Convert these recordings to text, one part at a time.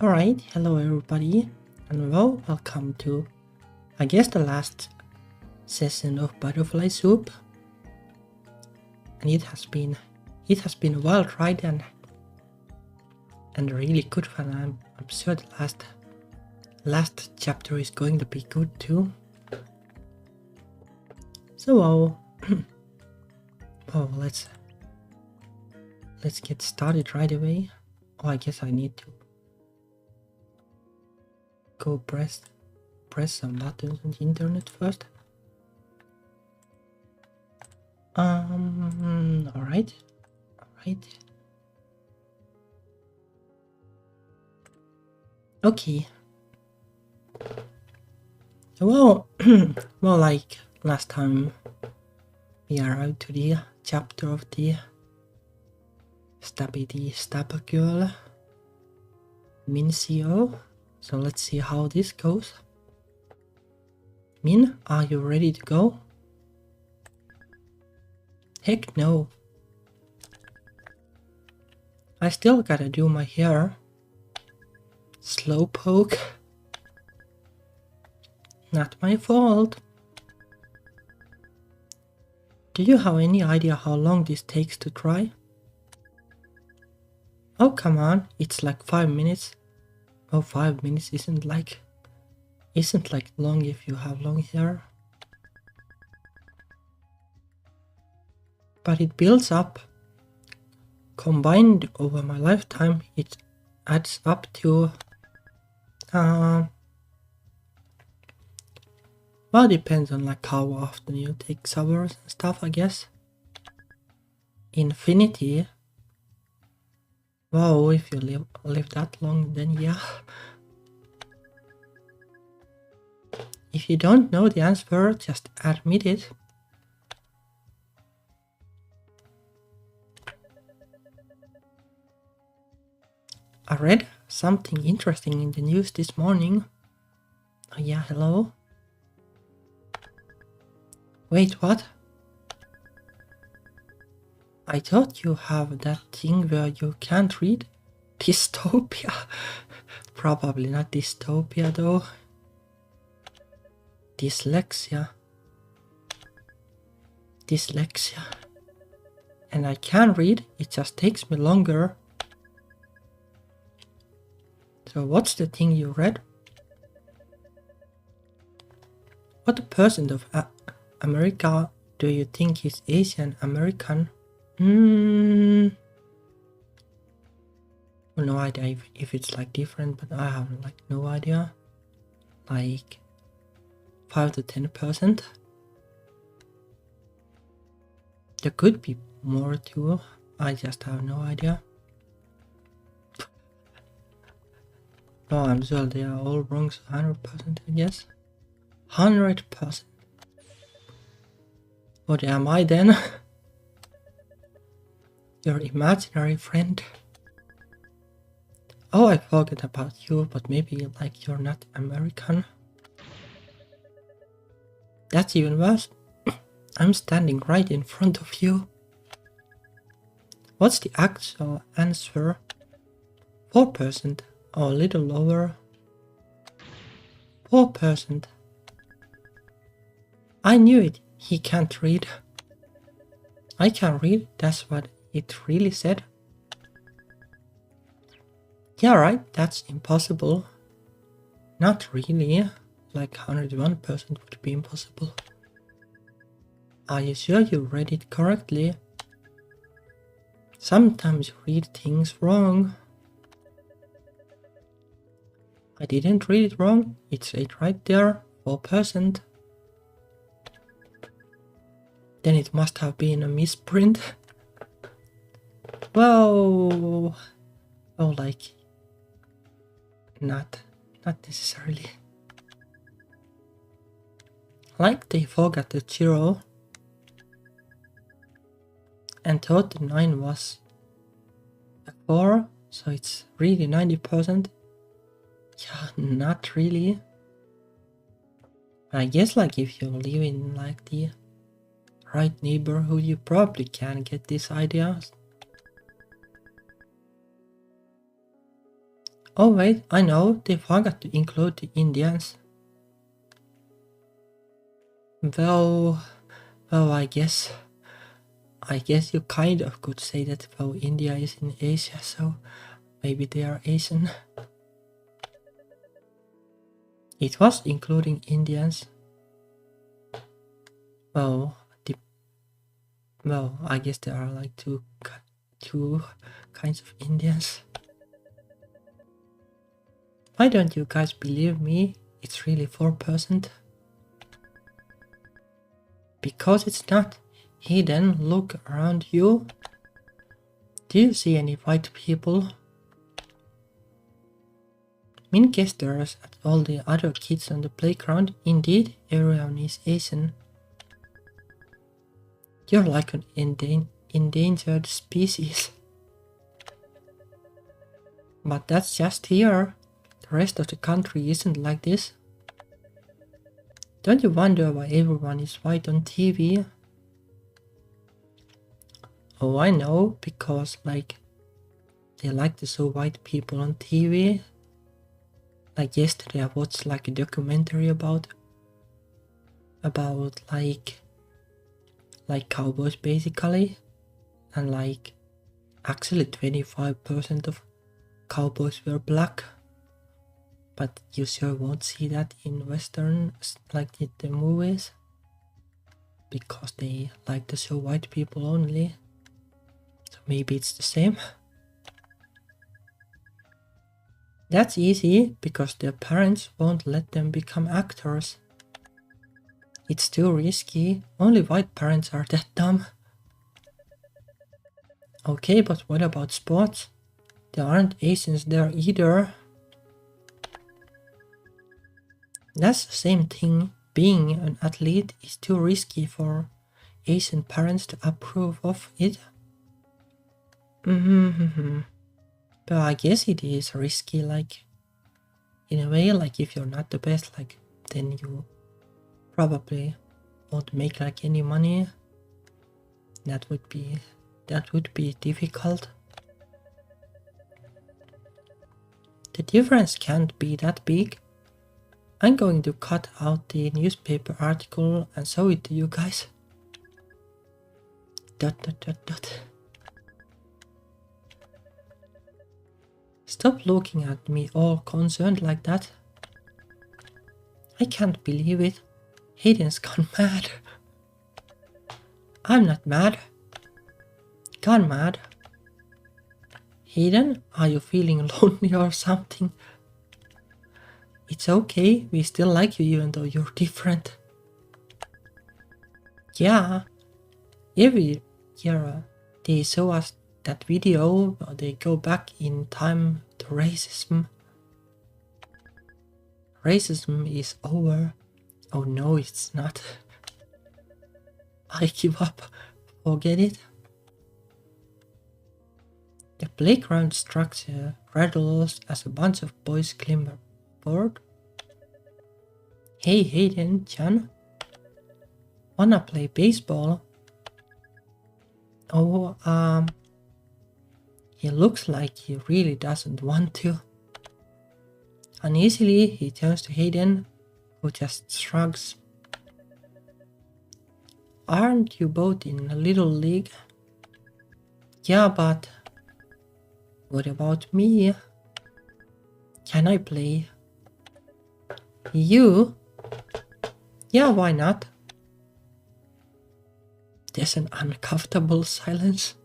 Alright, hello everybody, and welcome to, I guess, the last session of Butterfly Soup. And it has been a wild ride and really good fun. I'm sure the last chapter is going to be good too. So let's get started right away. Oh, I guess I need to go press some buttons on the internet first. Alright. Okay. Well, like last time, we arrived to the chapter of the Stabby Girl, Mincio. So let's see how this goes. Min, are you ready to go? Heck no. I still gotta do my hair. Slowpoke. Not my fault. Do you have any idea how long this takes to dry? Oh, come on, it's like 5 minutes. Oh, 5 minutes isn't like long if you have long hair. But it builds up. Combined over my lifetime, it adds up to well, depends on like how often you take showers and stuff, I guess. Infinity. Wow, if you live that long, then yeah. If you don't know the answer, just admit it. I read something interesting in the news this morning. Oh yeah, hello? Wait, what? I thought you have that thing where you can't read? Dystopia? Probably not dystopia though. Dyslexia. And I can read, it just takes me longer. So what's the thing you read? What percent of America do you think is Asian American? No idea if it's like different, but I have like no idea. Like 5 to 10%. There could be more too. I just have no idea. No, I'm sure they are all wrong, so 100% I guess. 100%. What am I then? Your imaginary friend. Oh, I forgot about you, but maybe like you're not American. That's even worse. I'm standing right in front of you. What's the actual answer? 4%. Or a little lower. 4%. I knew it. He can't read. I can read. That's what it really said. Yeah, right. That's impossible. Not really. Like 101% would be impossible. Are you sure you read it correctly? Sometimes you read things wrong. I didn't read it wrong. It said right there, 4%. Then it must have been a misprint. Whoa. Oh, like not necessarily. Like they forgot the 0 and thought the 9 was a 4, so it's really 90%. Yeah, not really. I guess like if you live in like the right neighborhood, you probably can get these ideas. Oh wait, I know, they forgot to include the Indians. Well, I guess you kind of could say that, well, India is in Asia, so maybe they are Asian. It was including Indians. Well, I guess there are like two kinds of Indians. Why don't you guys believe me? It's really 4%. Because it's not. Hidden, look around you. Do you see any white people? Min gestures at all the other kids on the playground. Indeed, everyone is Asian. You're like an endangered species. But that's just here. The rest of the country isn't like this. Don't you wonder why everyone is white on TV? Oh, I know, because like they like to show white people on TV. Like yesterday I watched like a documentary about like cowboys basically, and like actually 25% of cowboys were black. But you sure won't see that in Western, like the movies, because they like to show white people only. So maybe it's the same. That's easy, because their parents won't let them become actors. It's too risky. Only white parents are that dumb. Okay, but what about sports? There aren't Asians there either. That's the same thing. Being an athlete is too risky for Asian parents to approve of it. But I guess it is risky, like, in a way, like if you're not the best, like, then you probably won't make like any money. That would be difficult. The difference can't be that big. I'm going to cut out the newspaper article and show it to you guys. ... Stop looking at me all concerned like that. I can't believe it. Hayden's gone mad. I'm not mad. Gone mad. Hayden, are you feeling lonely or something? It's okay, we still like you even though you're different. Yeah, every year they show us that video, they go back in time to racism. Racism is over. Oh no, it's not. I give up. Forget it. The playground structure rattles as a bunch of boys climber aboard. Hey Hayden, Chan. Wanna play baseball? Oh, he looks like he really doesn't want to. Uneasily, he turns to Hayden, who just shrugs. Aren't you both in a little league? Yeah, but what about me? Can I play? You? Yeah, why not? There's an uncomfortable silence.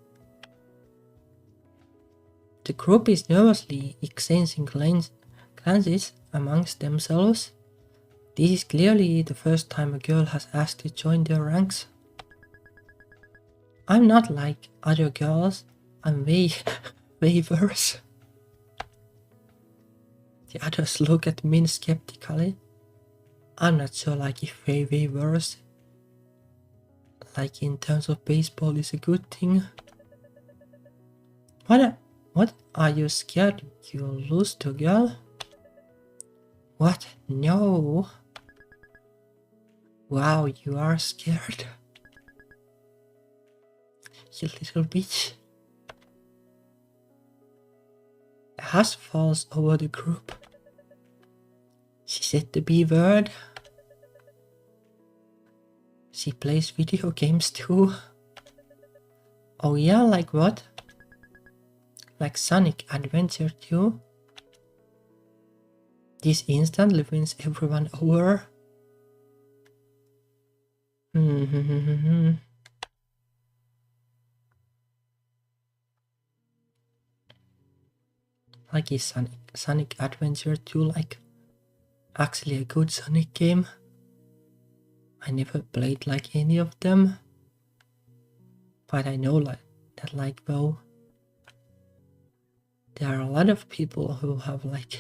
The group is nervously exchanging glances amongst themselves. This is clearly the first time a girl has asked to join their ranks. I'm not like other girls. I'm way worse. The others look at Min skeptically. I'm not sure like if way worse, like in terms of baseball, is a good thing. What are you scared you'll lose to a girl? What? No. Wow, you are scared. You little bitch. hush falls over the group. She said the B word. She plays video games too. Oh yeah, like what? Like Sonic Adventure 2? This instantly wins everyone over. Like is Sonic Adventure 2 like actually a good Sonic game? I never played like any of them. But I know that well, there are a lot of people who have like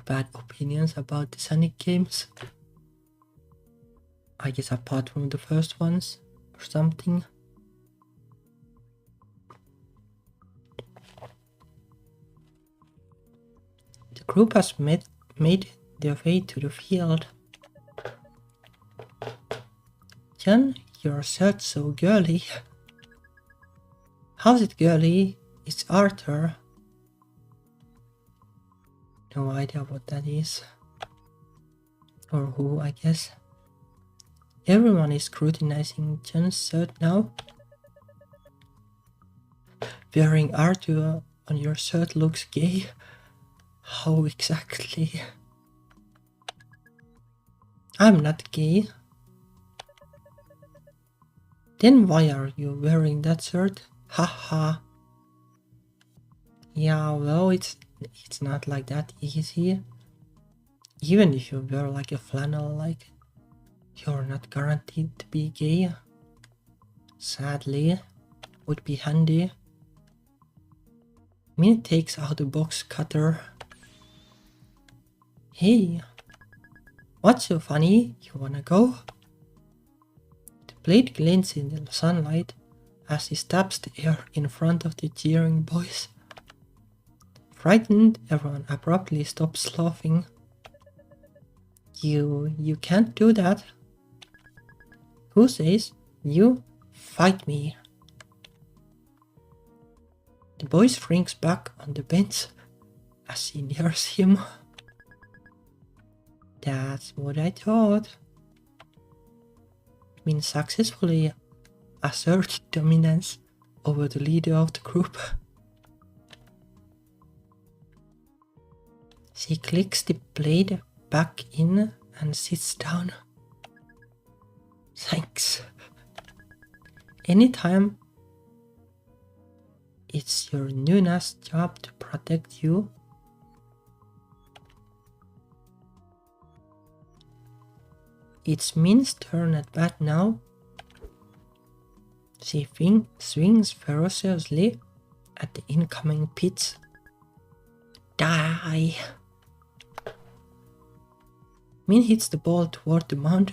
bad opinions about the Sonic games. I guess apart from the first ones or something. The group has made their way to the field. Jen, your shirt's so girly. How's it girly? It's Arthur. No idea what that is. Or who, I guess. Everyone is scrutinizing Jen's shirt now. Wearing Arthur on your shirt looks gay. How exactly? I'm not gay. Then why are you wearing that shirt? Haha. Yeah, well, it's not like that easy. Even if you wear like a flannel, like, you're not guaranteed to be gay. Sadly, would be handy. Min takes out a box cutter. Hey, what's so funny? You wanna go? The blade glints in the sunlight as he stabs the air in front of the cheering boys. Frightened, everyone abruptly stops laughing. You can't do that. Who says? You fight me. The boy shrinks back on the bench as he nears him. That's what I thought. Min successfully asserted dominance over the leader of the group. She clicks the blade back in and sits down. Thanks. Anytime it's your Nuna's job to protect you. It's Min's turn at bat now. She swings ferociously at the incoming pitch. Die! Min hits the ball toward the mound.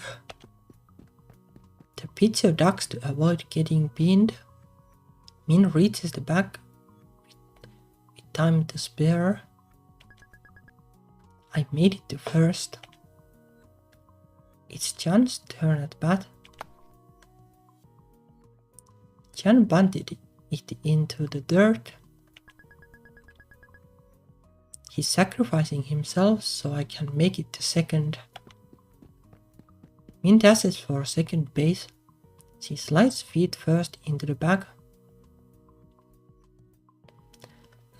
The pitcher ducks to avoid getting pinned. Min reaches the bag with time to spare. I made it to first. It's Jan's turn at bat. Jan bunted it into the dirt. He's sacrificing himself so I can make it to second. Min dashes for second base. She slides feet first into the bag.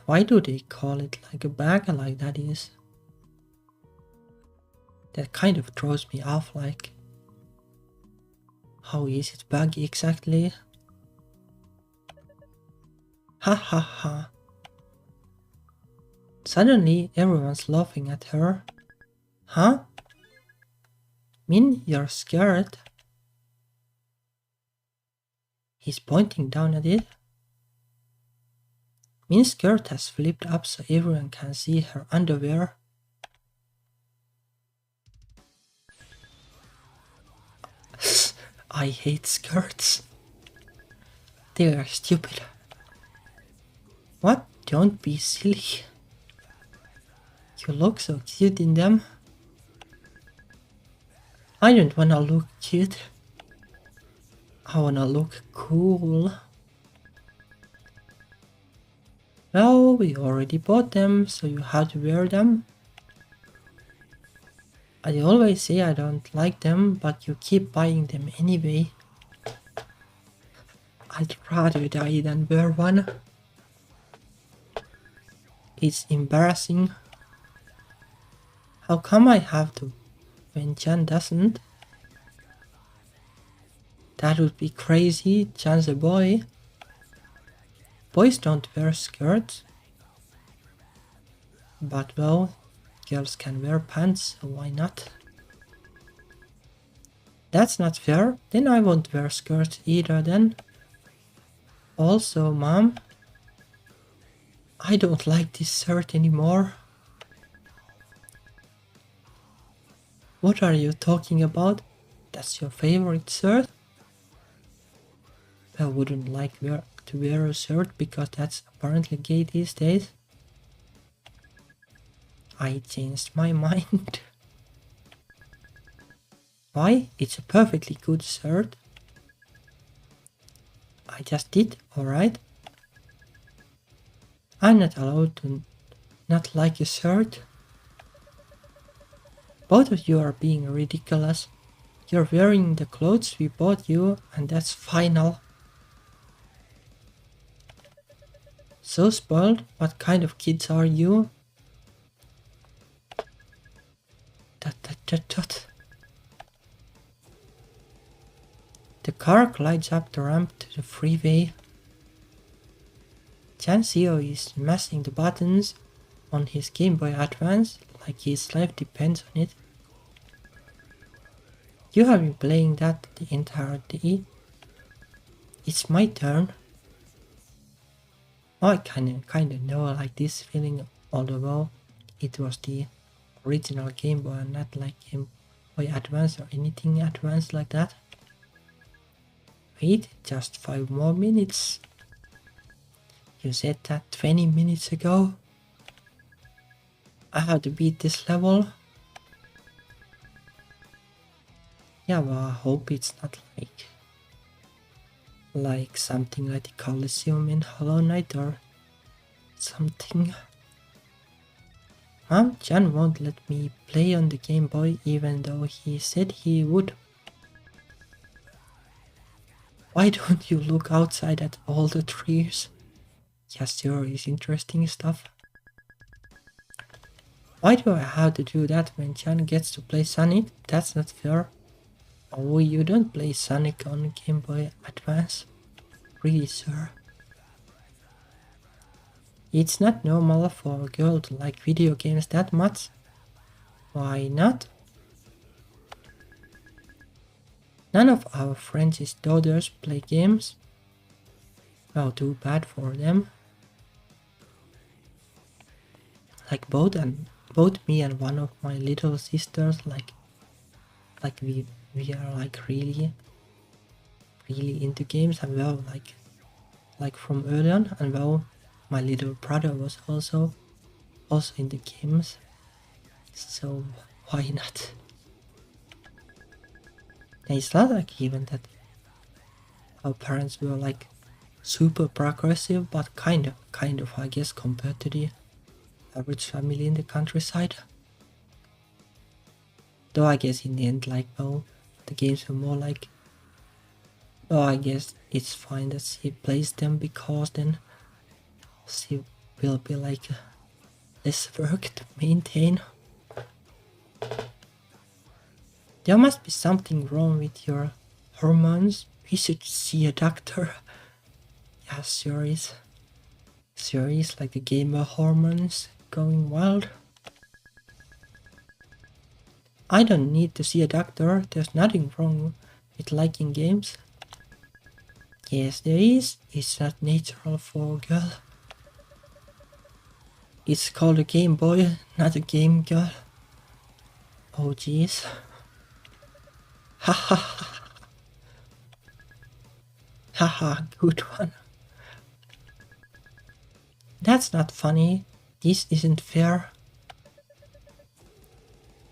Why do they call it like a bag like that is? That kind of throws me off, like, how is it bag exactly? Ha ha ha. Suddenly everyone's laughing at her. Huh? Min, you're scared? He's pointing down at it. Min's skirt has flipped up so everyone can see her underwear. I hate skirts. They are stupid. What? Don't be silly. You look so cute in them. I don't wanna look cute. I wanna look cool. Well, we already bought them, so you have to wear them. I always say I don't like them, but you keep buying them anyway. I'd rather die than wear one. It's embarrassing. How come I have to when Jan doesn't? That would be crazy, Jan's a boy. Boys don't wear skirts. But well, girls can wear pants, so why not? That's not fair, then I won't wear skirts either then. Also, Mom, I don't like this shirt anymore. What are you talking about? That's your favorite shirt? I wouldn't like to wear a shirt because that's apparently gay these days. I changed my mind. Why? It's a perfectly good shirt. I just did, alright? I'm not allowed to not like a shirt. Both of you are being ridiculous. You're wearing the clothes we bought you, and that's final. So spoiled, what kind of kids are you? Tut. The car glides up the ramp to the freeway. Chanseo is mashing the buttons on his Game Boy Advance like his life depends on it. You have been playing that the entire day. It's my turn. I kinda know I like this feeling, although it was the original Game Boy and not like Game Boy Advance or anything advanced like that. Wait, just 5 more minutes. You said that 20 minutes ago. I have to beat this level. Yeah, well, I hope it's not like something like the Coliseum in Hollow Knight or something. Mom, Jan won't let me play on the Game Boy even though he said he would. Why don't you look outside at all the trees? Yes, sure, is interesting stuff. Why do I have to do that when Jan gets to play Sonic? That's not fair. Oh, you don't play Sonic on Game Boy Advance? Really, sir? It's not normal for a girl to like video games that much. Why not? None of our friends' daughters play games. Well, too bad for them. Like both me and one of my little sisters, like we are like really into games, and well, like from early on, and well, my little brother was also in the games, so why not? And it's not like even that our parents were like super progressive, but kind of I guess compared to the average family in the countryside. Though I guess in the end, like, well, the games were more like, well, I guess it's fine that she plays them because then she will be like less work to maintain. There must be something wrong with your hormones. We should see a doctor. Yeah, sure is. Sure is, like the gamer hormones going wild. I don't need to see a doctor. There's nothing wrong with liking games. Yes, there is. It's not natural for a girl. It's called a Game Boy, not a game girl. Oh jeez. Haha. Haha, good one. That's not funny. This isn't fair.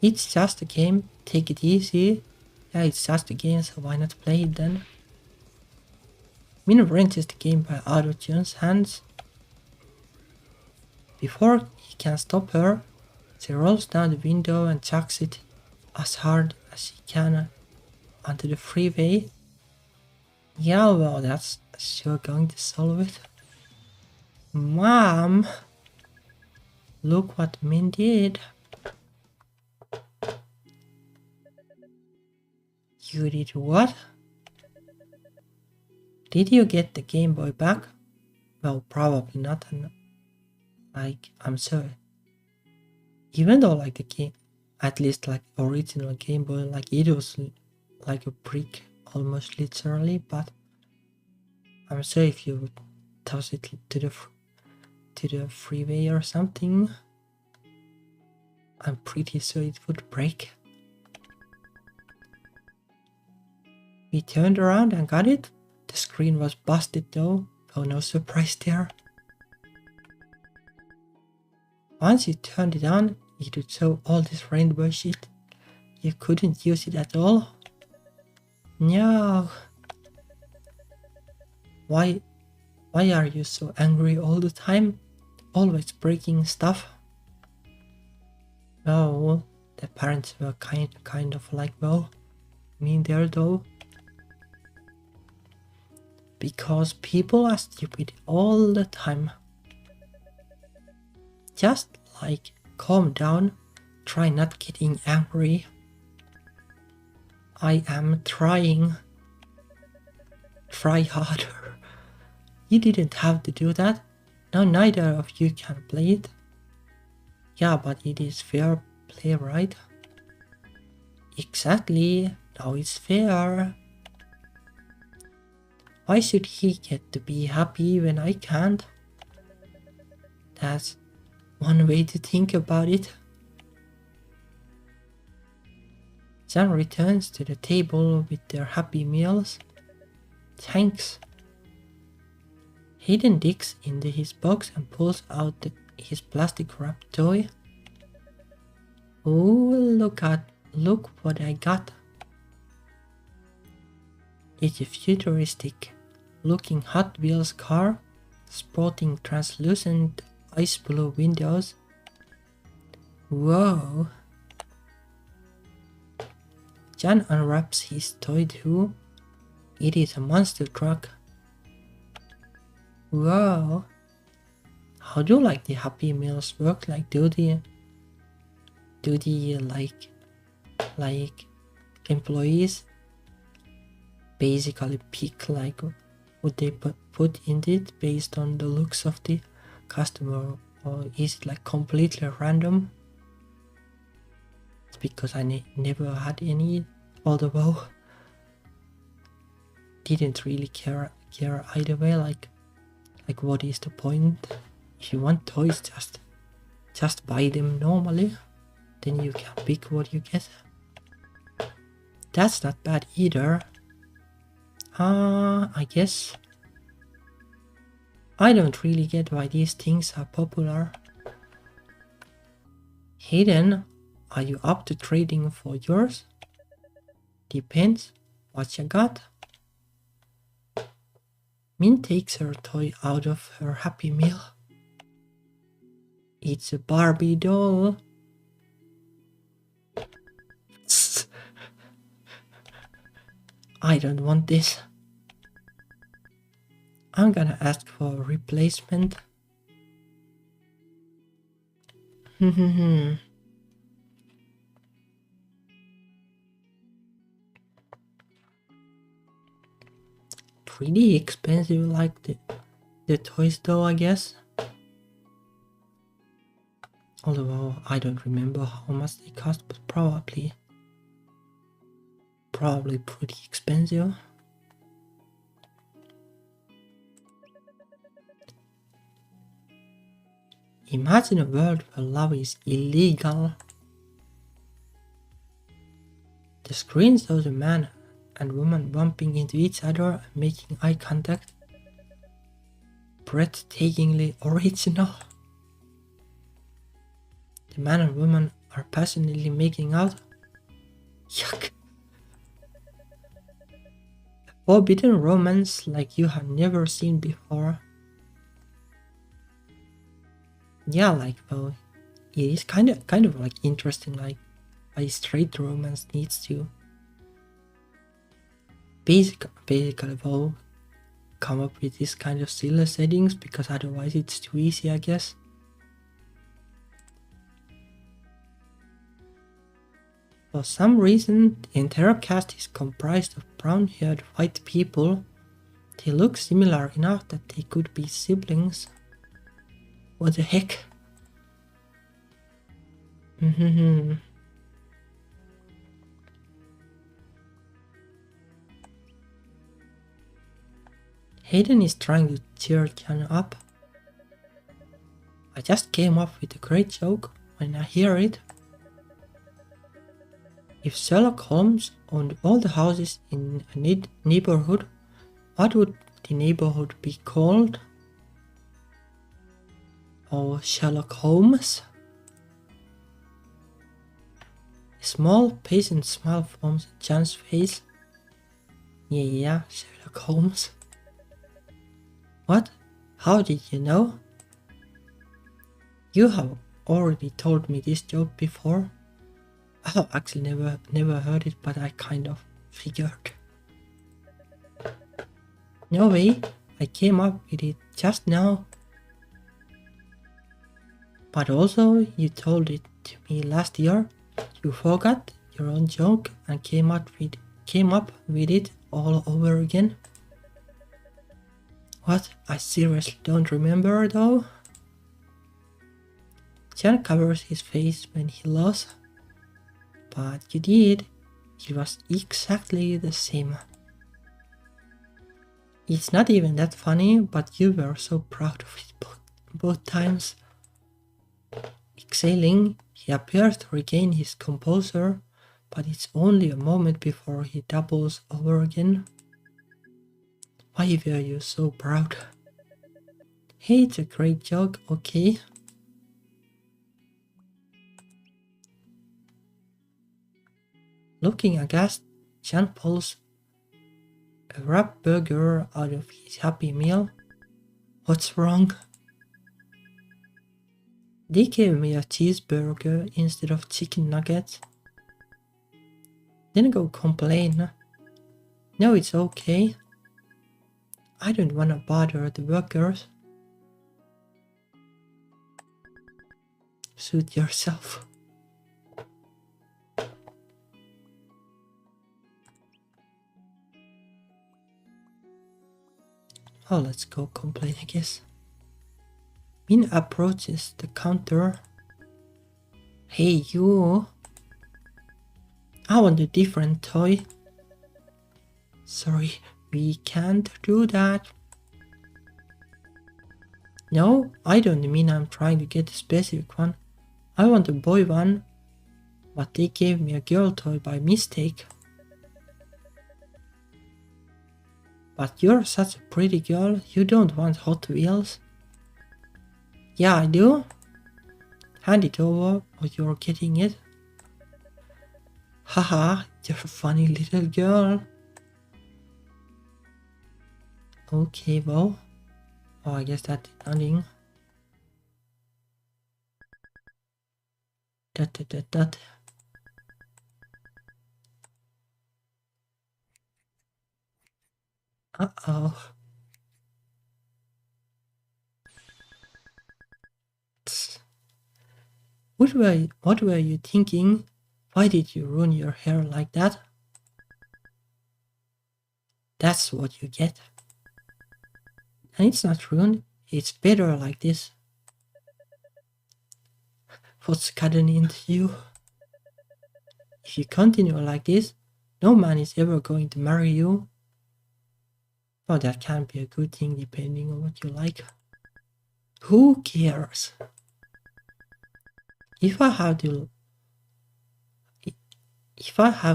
It's just a game. Take it easy. Yeah, it's just a game, so why not play it then? Min wrenches the game by out of John's hands. Before he can stop her, she rolls down the window and chucks it as hard as she can onto the freeway. Yeah, well, that's sure going to solve it. Mom! Look what Min did. You did what? Did you get the Game Boy back? Well, probably not. Like, I'm sorry. Even though, like, the game, at least, like, original Game Boy, like, it was like a brick, almost literally, but I'm sorry if you would toss it to the freeway or something. I'm pretty sure it would break. We turned around and got it. The screen was busted though, so no surprise there. Once you turned it on, it would show all this rainbow shit. You couldn't use it at all. No. Why are you so angry all the time? Always breaking stuff? Oh, the parents were kind of like, well, mean there though. Because people are stupid all the time. Just like, calm down, try not getting angry. I am trying. Try harder. You didn't have to do that. Now neither of you can play it. Yeah, but it is fair play, right? Exactly, now it's fair. Why should he get to be happy when I can't? That's one way to think about it. Jan returns to the table with their Happy Meals. Thanks. Hayden digs into his box and pulls out his plastic wrapped toy. Oh, look what I got. It's a futuristic looking Hot Wheels car, sporting translucent ice blue windows. Whoa. Jan unwraps his toy too. It is a monster truck. Whoa. How do like the Happy Meals work? Like do the like employees basically pick like what they put in it based on the looks of the customer, or is it like completely random? It's because I never had any, although didn't really care either way. Like what is the point? If you want toys, just buy them normally, then you can pick what you get. That's not bad either. I guess I don't really get why these things are popular. Hayden, are you up to trading for yours? Depends what you got. Min takes her toy out of her Happy Meal. It's a Barbie doll. I don't want this. I'm gonna ask for a replacement. 3D expensive like the toys though, I guess. Although I don't remember how much they cost, but probably pretty expensive. Imagine a world where love is illegal. The screen shows a man and woman bumping into each other and making eye contact. Breathtakingly original. The man and woman are passionately making out. Yuck. Forbidden romance like you have never seen before. Yeah, like, well, it is kind of like interesting, like why straight romance needs to basically well come up with this kind of silly settings, because otherwise it's too easy, I guess. For some reason, the entire cast is comprised of brown-haired white people. They look similar enough that they could be siblings. What the heck? Hayden is trying to cheer Jan up. I just came up with a great joke when I hear it. If Sherlock Holmes owned all the houses in a neighborhood, what would the neighborhood be called? Oh, Sherlock Holmes? A small, patient smile forms on Jan's face. Yeah, Sherlock Holmes. What? How did you know? You have already told me this joke before. I have actually never heard it, but I kind of figured. No way, I came up with it just now. But also, you told it to me last year. You forgot your own joke and came up with it all over again. What? I seriously don't remember though. Jan covers his face when he laughs. But you did. It was exactly the same. It's not even that funny, but you were so proud of it both times. Exhaling, he appears to regain his composure, but it's only a moment before he doubles over again. Why were you so proud? Hey, it's a great joke, okay? Looking aghast, Jan pulls a wrap burger out of his Happy Meal. What's wrong? They gave me a cheeseburger instead of chicken nuggets. Then go complain. No, it's okay. I don't wanna bother the workers. Suit yourself. Oh, let's go complain, I guess. Min approaches the counter. Hey, you. I want a different toy. Sorry, we can't do that. No, I don't mean I'm trying to get a specific one. I want a boy one, but they gave me a girl toy by mistake. But you're such a pretty girl, you don't want Hot Wheels? Yeah, I do. Hand it over or you're getting it. Haha, you're a funny little girl. Okay, well. Oh, I guess that did nothing. That. Uh-oh. What were you thinking? Why did you ruin your hair like that? That's what you get. And it's not ruined, it's better like this. What's gotten into you? If you continue like this, no man is ever going to marry you. Well, that can be a good thing depending on what you like. Who cares? If I have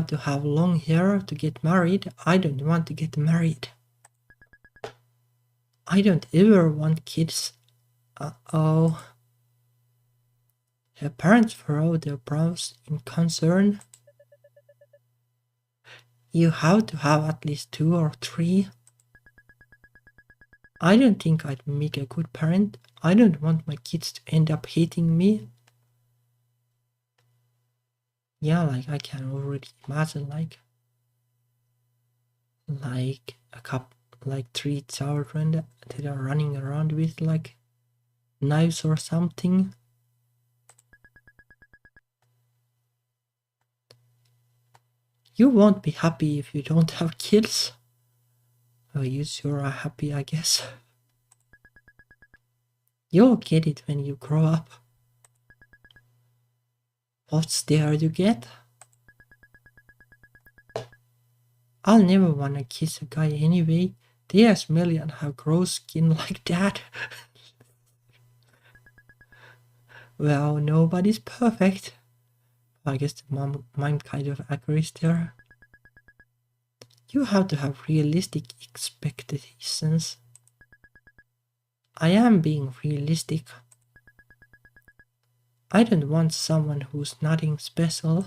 to have long hair to get married, I don't want to get married. I don't ever want kids. Uh-oh. Her parents furrow their brows in concern. You have to have at least 2 or 3. I don't think I'd make a good parent. I don't want my kids to end up hating me. Yeah, like I can already imagine like a couple, like 3 children that are running around with like knives or something. You won't be happy if you don't have kids. Well, you sure are happy, I guess. You'll get it when you grow up. What's there to get? I'll never wanna kiss a guy anyway. They are smelly and have gross skin like that. Well, nobody's perfect. I guess the mime kind of agrees there. You have to have realistic expectations. I am being realistic. I don't want someone who's nothing special.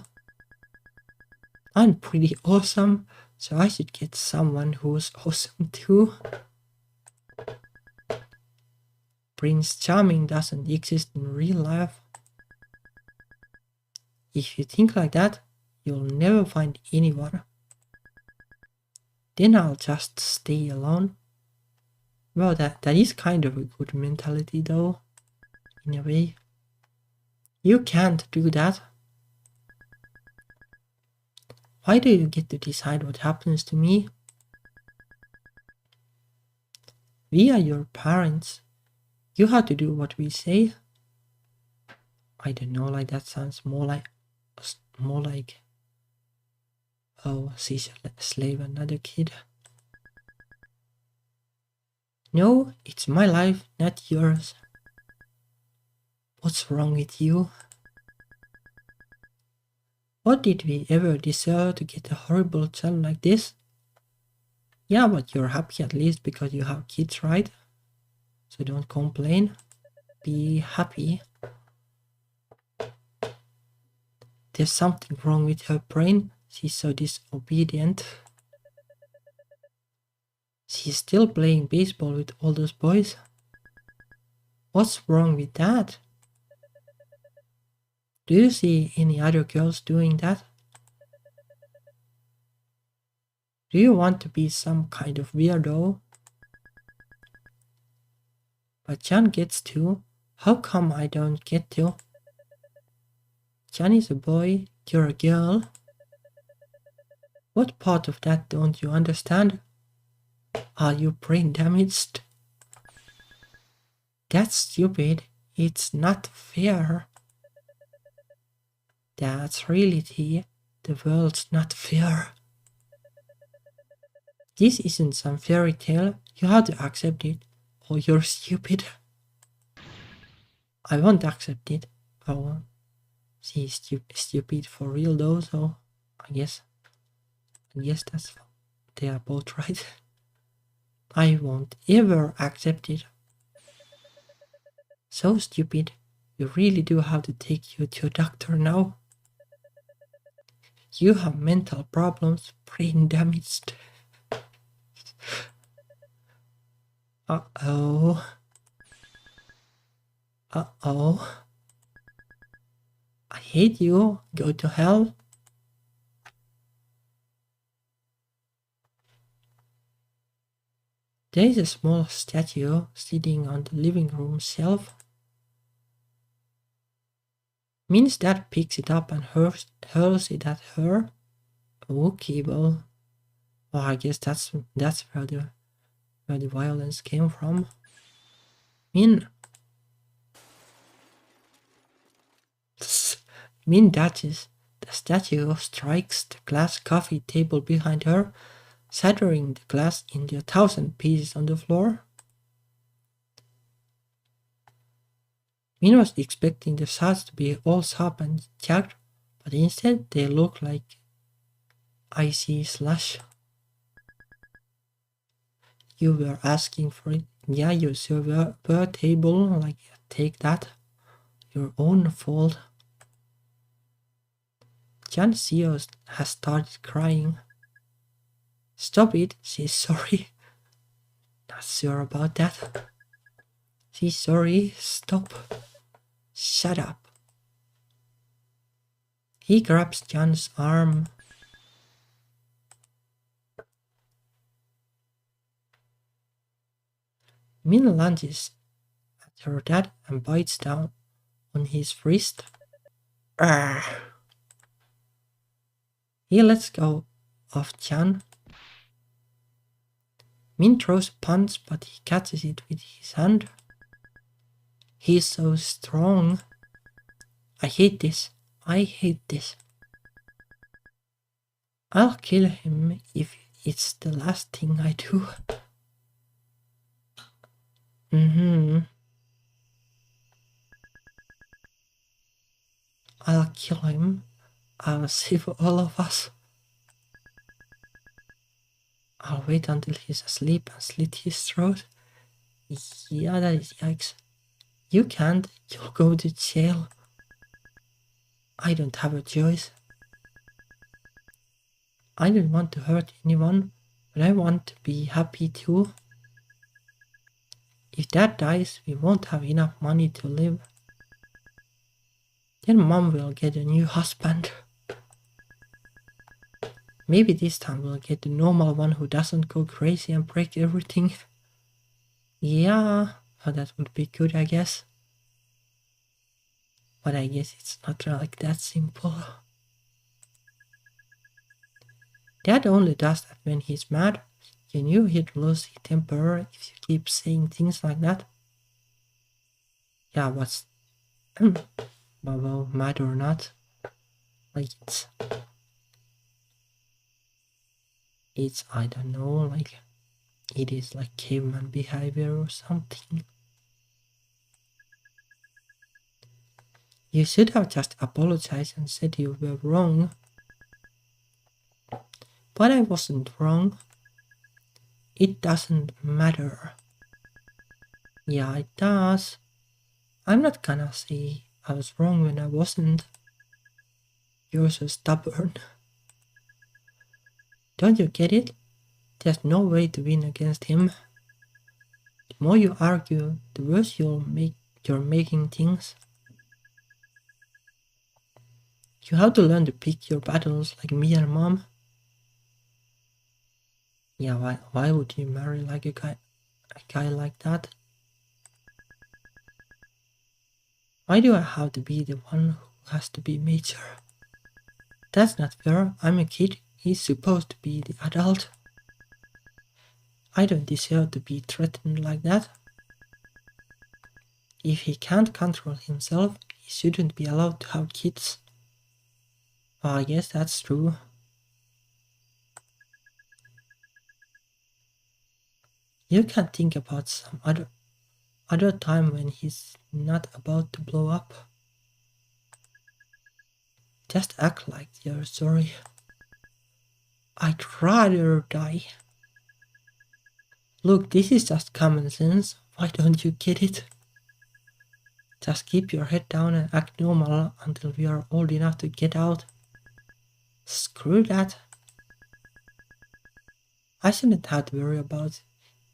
I'm pretty awesome, so I should get someone who's awesome too. Prince Charming doesn't exist in real life. If you think like that, you'll never find anyone. Then I'll just stay alone. Well, that is kind of a good mentality though, in a way. You can't do that. Why do you get to decide what happens to me? We are your parents. You have to do what we say. I don't know, like that sounds more like, oh, she's a slave, another kid. No, it's my life, not yours. What's wrong with you? What did we ever deserve to get a horrible child like this? Yeah, but you're happy at least because you have kids, right? So don't complain. Be happy. There's something wrong with her brain. She's so disobedient. She's still playing baseball with all those boys. What's wrong with that? Do you see any other girls doing that? Do you want to be some kind of weirdo? But Jan gets to. How come I don't get to? Jan is a boy, you're a girl. What part of that don't you understand? Are you brain damaged? That's stupid. It's not fair. That's reality. The world's not fair. This isn't some fairy tale. You have to accept it, or you're stupid. I won't accept it. Oh, she's stupid for real though, so I guess that's they are both right. I won't ever accept it. So stupid. You really do have to take you to a doctor now. You have mental problems, brain damaged. Uh-oh. Uh-oh. I hate you. Go to hell. There is a small statue sitting on the living room shelf. Means that picks it up and hurls it at her. Okay, well, I guess that's where the violence came from. That is the statue strikes the glass coffee table behind her, shattering the glass into 1,000 pieces on the floor. Min was expecting the shards to be all sharp and jagged, but instead they look like icy slush. You were asking for it. Yeah, you serve per table, like, take that. Your own fault. Jan Sears has started crying. Stop it, she's sorry. not sure about that. See, sorry, stop. Shut up. He grabs John's arm. Min lunges at her dad and bites down on his wrist. Arrgh. He lets go of Jan. Min throws a punch, but he catches it with his hand. He's so strong. I hate this. I hate this. I'll kill him if it's the last thing I do. I'll kill him. I'll save all of us. I'll wait until he's asleep and slit his throat. Yeah, that is yikes. You can't. You'll go to jail. I don't have a choice. I don't want to hurt anyone, but I want to be happy too. If Dad dies, we won't have enough money to live. Then Mom will get a new husband. Maybe this time we'll get the normal one who doesn't go crazy and break everything. Yeah, oh, that would be good, I guess. But I guess it's not like that simple. Dad only does that when he's mad. You knew he'd lose his temper if you keep saying things like that. Yeah, what's... well, mad or not. Like it's I don't know, like it is like caveman behavior or something. You should have just apologized and said you were wrong. But I wasn't wrong. It doesn't matter. Yeah, it does. I'm not gonna say I was wrong when I wasn't. You're so stubborn. Don't you get it? There's no way to win against him. The more you argue, the worse you're making things. You have to learn to pick your battles like me and Mom. Yeah, why would you marry like a guy like that? Why do I have to be the one who has to be mature? That's not fair. I'm a kid. He's supposed to be the adult. I don't deserve to be threatened like that. If he can't control himself, he shouldn't be allowed to have kids. Well, I guess that's true. You can think about some other time when he's not about to blow up. Just act like you're sorry. I'd rather die. Look, this is just common sense. Why don't you get it? Just keep your head down and act normal until we are old enough to get out. Screw that. I shouldn't have to worry about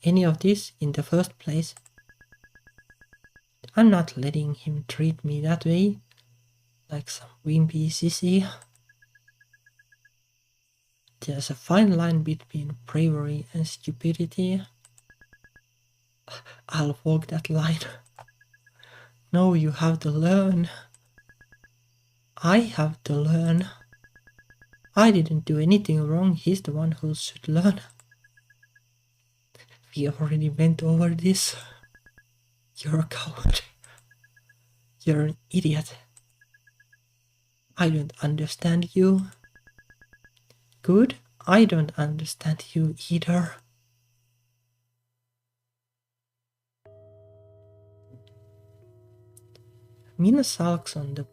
any of this in the first place. I'm not letting him treat me that way, like some wimpy sissy. There's a fine line between bravery and stupidity. I'll walk that line. No, you have to learn. I have to learn. I didn't do anything wrong, he's the one who should learn. We already went over this. You're a coward. You're an idiot. I don't understand you. Good, I don't understand you either. Mina sulks on the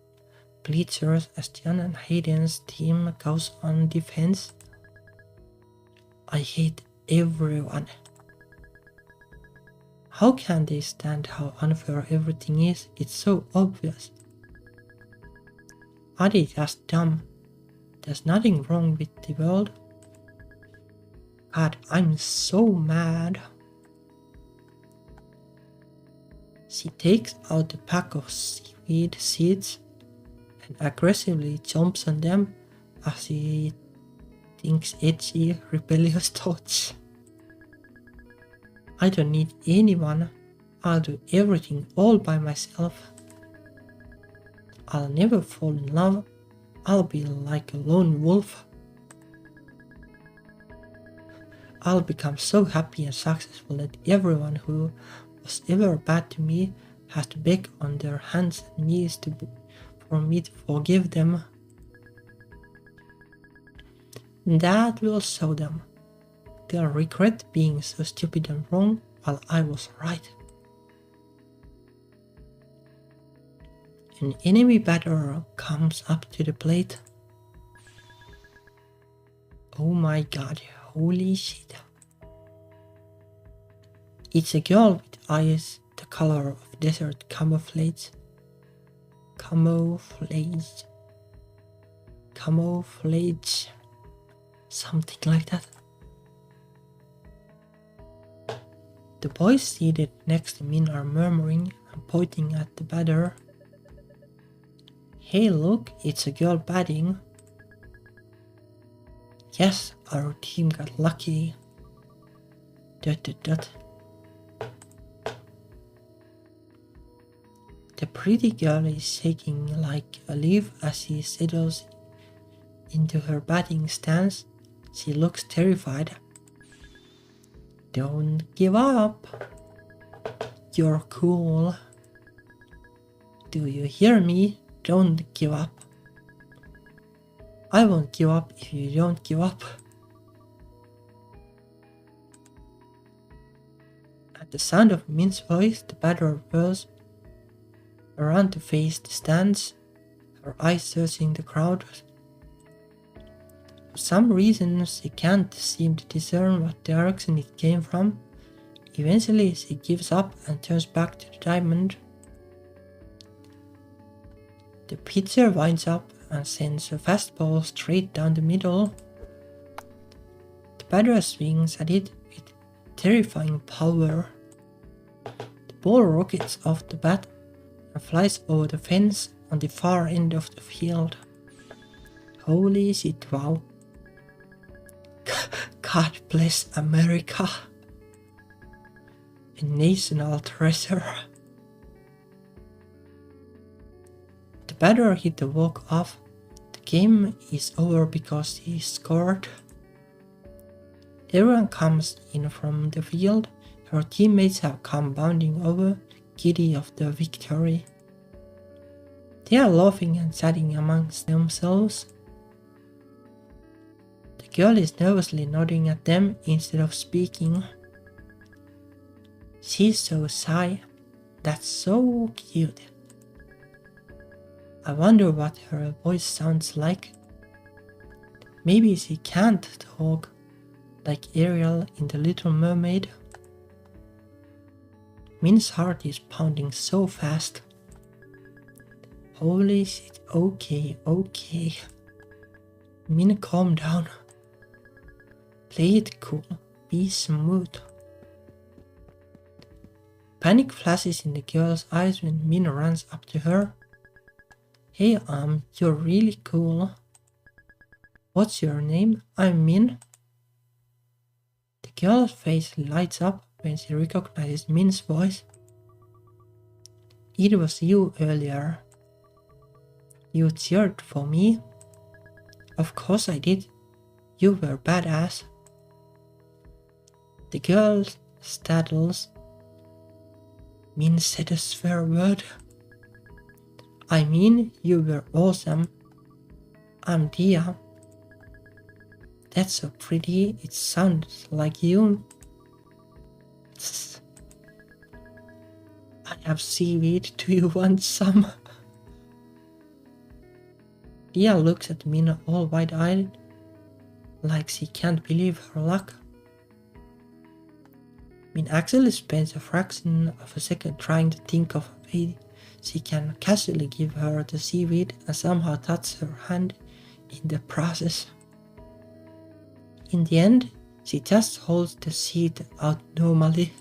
bleachers as Jan and Hayden's team goes on defense. I hate everyone. How can they stand how unfair everything is? It's so obvious. Are they just dumb? There's nothing wrong with the world. God, I'm so mad. She takes out a pack of seaweed seeds and aggressively jumps on them as she thinks edgy, rebellious thoughts. I don't need anyone. I'll do everything all by myself. I'll never fall in love. I'll be like a lone wolf. I'll become so happy and successful that everyone who was ever bad to me has to beg on their hands and knees for me to forgive them. That will show them. They'll regret being so stupid and wrong while I was right. An enemy batter comes up to the plate. Oh my god, holy shit. It's a girl with eyes the color of desert camouflage. Camouflage. Something like that. The boys seated next to Min are murmuring and pointing at the batter. Hey look, it's a girl batting. Yes, our team got lucky. ... The pretty girl is shaking like a leaf as she settles into her batting stance. She looks terrified. Don't give up. You're cool. Do you hear me? Don't give up. I won't give up if you don't give up. At the sound of Min's voice, the batter whirls around to face the stands, her eyes searching the crowd. For some reason, she can't seem to discern what direction it came from. Eventually, she gives up and turns back to the diamond. The pitcher winds up and sends a fastball straight down the middle. The batter swings at it with terrifying power. The ball rockets off the bat and flies over the fence on the far end of the field. Holy shit, wow. God bless America. A national treasure. The batter hit the walk-off. The game is over because he scored. Everyone comes in from the field. Her teammates have come bounding over, giddy of the victory. They are laughing and chatting amongst themselves. The girl is nervously nodding at them instead of speaking. She's so shy. That's so cute. I wonder what her voice sounds like. Maybe she can't talk like Ariel in The Little Mermaid. Min's heart is pounding so fast. Holy shit, okay. Min, calm down. Play it cool, be smooth. Panic flashes in the girl's eyes when Min runs up to her. Hey, you're really cool. What's your name? I'm Min. The girl's face lights up when she recognizes Min's voice. It was you earlier. You cheered for me? Of course I did. You were badass. The girl startles. Min said a swear word. I mean, you were awesome. I'm Dia. That's so pretty, it sounds like you. I have seaweed, do you want some? Dia looks at Min all wide-eyed, like she can't believe her luck. Min actually spends a fraction of a second trying to think of a way she can casually give her the seaweed and somehow touch her hand in the process. In the end, she just holds the seed out normally.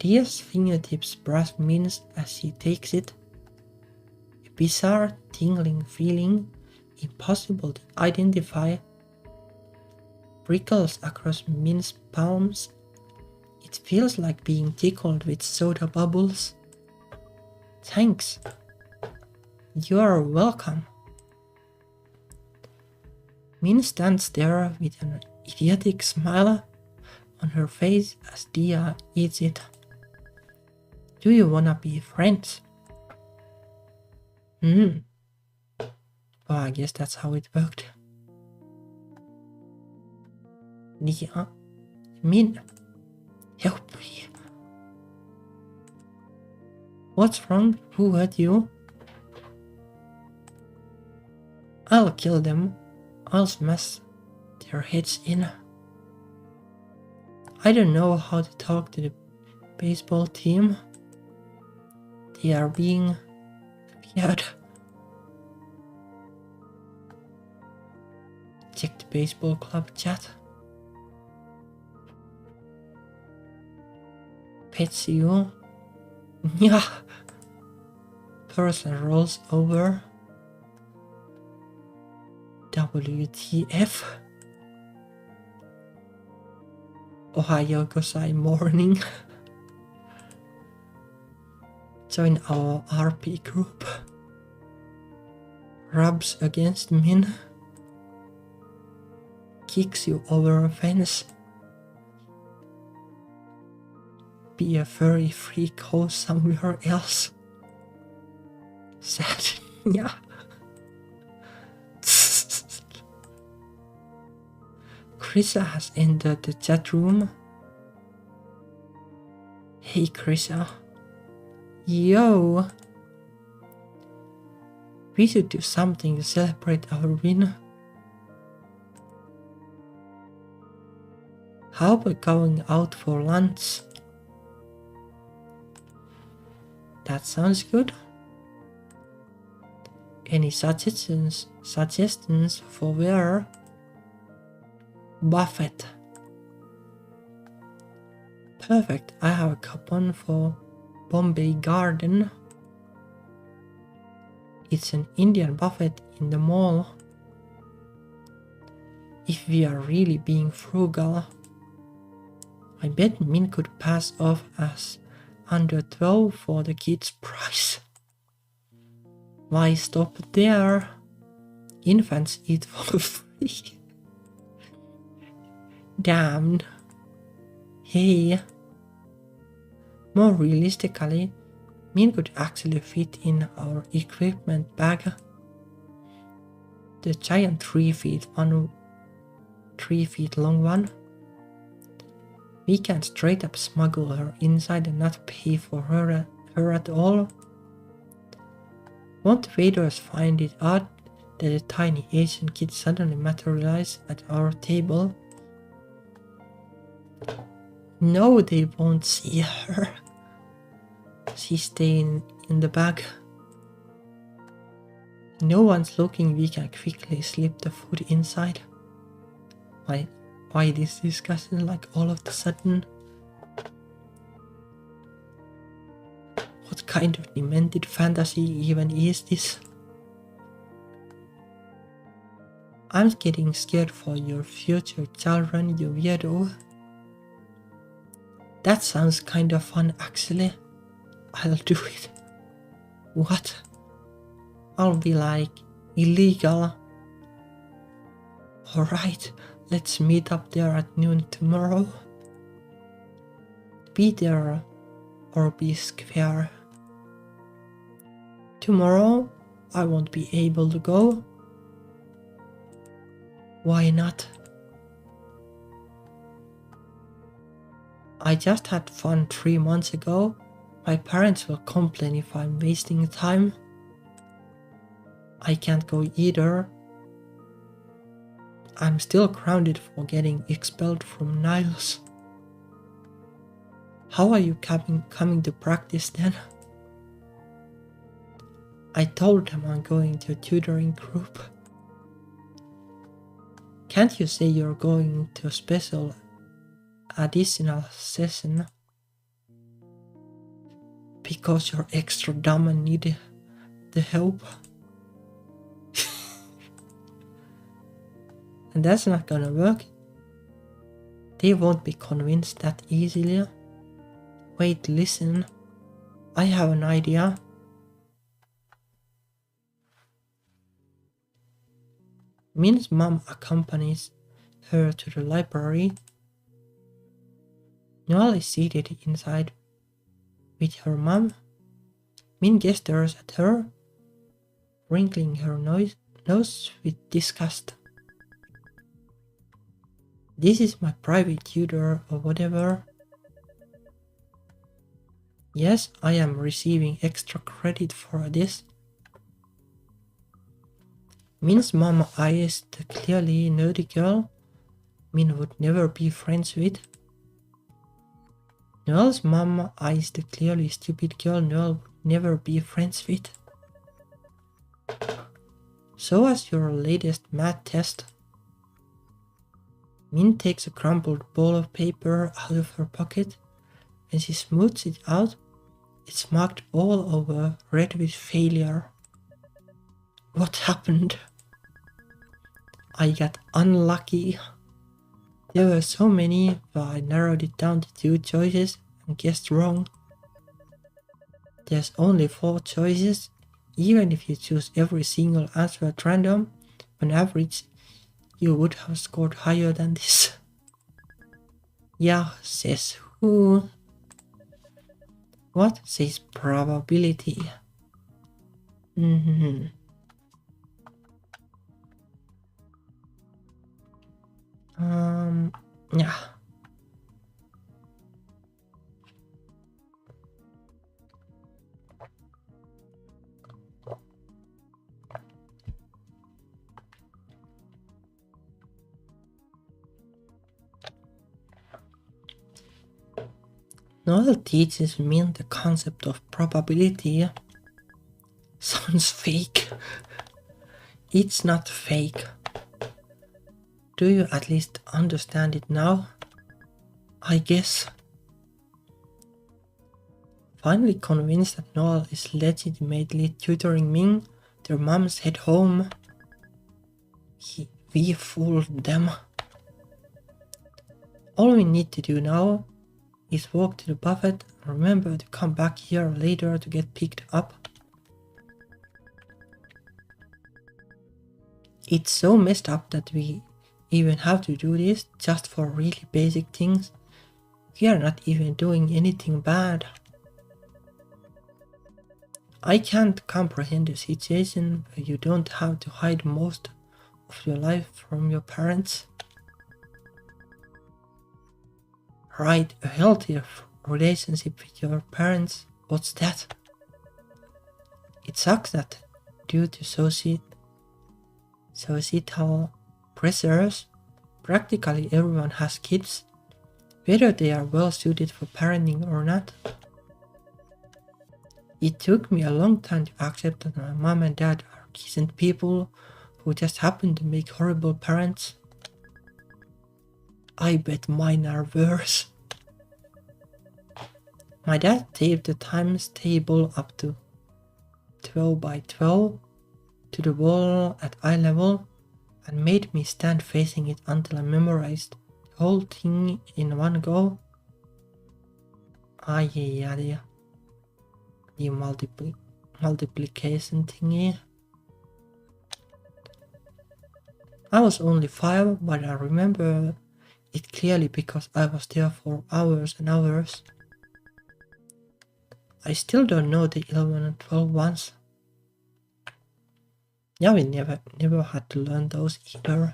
Dia's fingertips brush Min's as she takes it. A bizarre, tingling feeling, impossible to identify, prickles across Min's palms. It feels like being tickled with soda bubbles. Thanks. You are welcome. Min stands there with an idiotic smile on her face as Dia eats it. Do you wanna be friends? Oh, I guess that's how it worked. Dia, Min, help me. What's wrong? Who hurt you? I'll kill them. I'll smash their heads in. I don't know how to talk to the baseball team. They are being weird. Check the baseball club chat. Pets you. Yeah. Person rolls over. WTF? Ohio Gosai morning. Join our RP group. Rubs against Min. Kicks you over a fence. Be a furry freak host somewhere else. Sad. Yeah. Krisa has entered the chat room. Hey Krisa. Yo. We should do something to celebrate our win. How about going out for lunch? That sounds good. Any suggestions for where? Buffet. Perfect, I have a coupon for Bombay Garden. It's an Indian buffet in the mall. If we are really being frugal, I bet Min could pass off as under 12 for the kids' price. Why stop there? Infants eat for free. Damned. Hey. More realistically, Min could actually fit in our equipment bag. The giant 3 feet long one. We can straight up smuggle her inside and not pay for her at all. Won't waiters find it odd that a tiny Asian kid suddenly materialized at our table? No, they won't see her. She's staying in the bag. No one's looking, we can quickly slip the food inside. Why this discussion like all of a sudden? What kind of demented fantasy even is this? I'm getting scared for your future children, you weirdo. That sounds kind of fun actually. I'll do it. What? I'll be like, illegal. Alright, let's meet up there at noon tomorrow. Be there or be square. Tomorrow I won't be able to go. Why not? I just had fun 3 months ago. My parents will complain if I'm wasting time. I can't go either. I'm still grounded for getting expelled from Niles. How are you coming to practice then? I told them I'm going to a tutoring group. Can't you say you're going to a special additional session? because you're extra dumb and need the help. And that's not gonna work. They won't be convinced that easily. Wait, listen. I have an idea. Min's mom accompanies her to the library. Noelle is seated inside with her mom. Min gestures at her, wrinkling her nose with disgust. This is my private tutor or whatever. Yes, I am receiving extra credit for this. Min's mom eyes the clearly nerdy girl Min would never be friends with. Noelle's mom eyes the clearly stupid girl Noelle would never be friends with. So as your latest math test. Min takes a crumpled ball of paper out of her pocket. When she smooths it out, it's marked all over red with failure. What happened? I got unlucky. There were so many, but I narrowed it down to 2 choices and guessed wrong. There's only 4 choices. Even if you choose every single answer at random, on average, you would have scored higher than this. Yeah, says who? What says probability? Yeah. Noelle teaches me the concept of probability. Sounds fake. It's not fake. Do you at least understand it now? I guess. Finally convinced that Noelle is legitimately tutoring Ming, their moms head home. We fooled them. All we need to do now is walk to the buffet and remember to come back here later to get picked up. It's so messed up that we even have to do this just for really basic things. We are not even doing anything bad. I can't comprehend a situation where you don't have to hide most of your life from your parents. Right, a healthier relationship with your parents, what's that? It sucks that due to societal pressures, practically everyone has kids, whether they are well suited for parenting or not. It took me a long time to accept that my mom and dad are decent people who just happen to make horrible parents. I bet mine are worse. My dad taped the times table up to 12 by 12 to the wall at eye level and made me stand facing it until I memorized the whole thing in one go. The multiplication thingy. I was only 5, but I remember it clearly because I was there for hours and hours. I still don't know the 11 and 12 ones. Yeah, we never had to learn those either.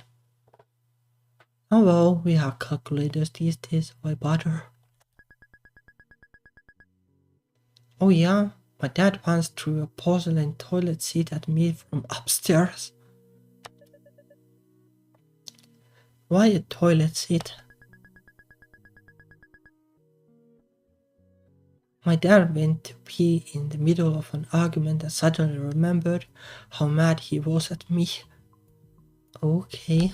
Oh well, we have calculators these days, why bother? Oh yeah, my dad once threw a porcelain toilet seat at me from upstairs. Why a toilet seat? My dad went to pee in the middle of an argument and suddenly remembered how mad he was at me. Okay.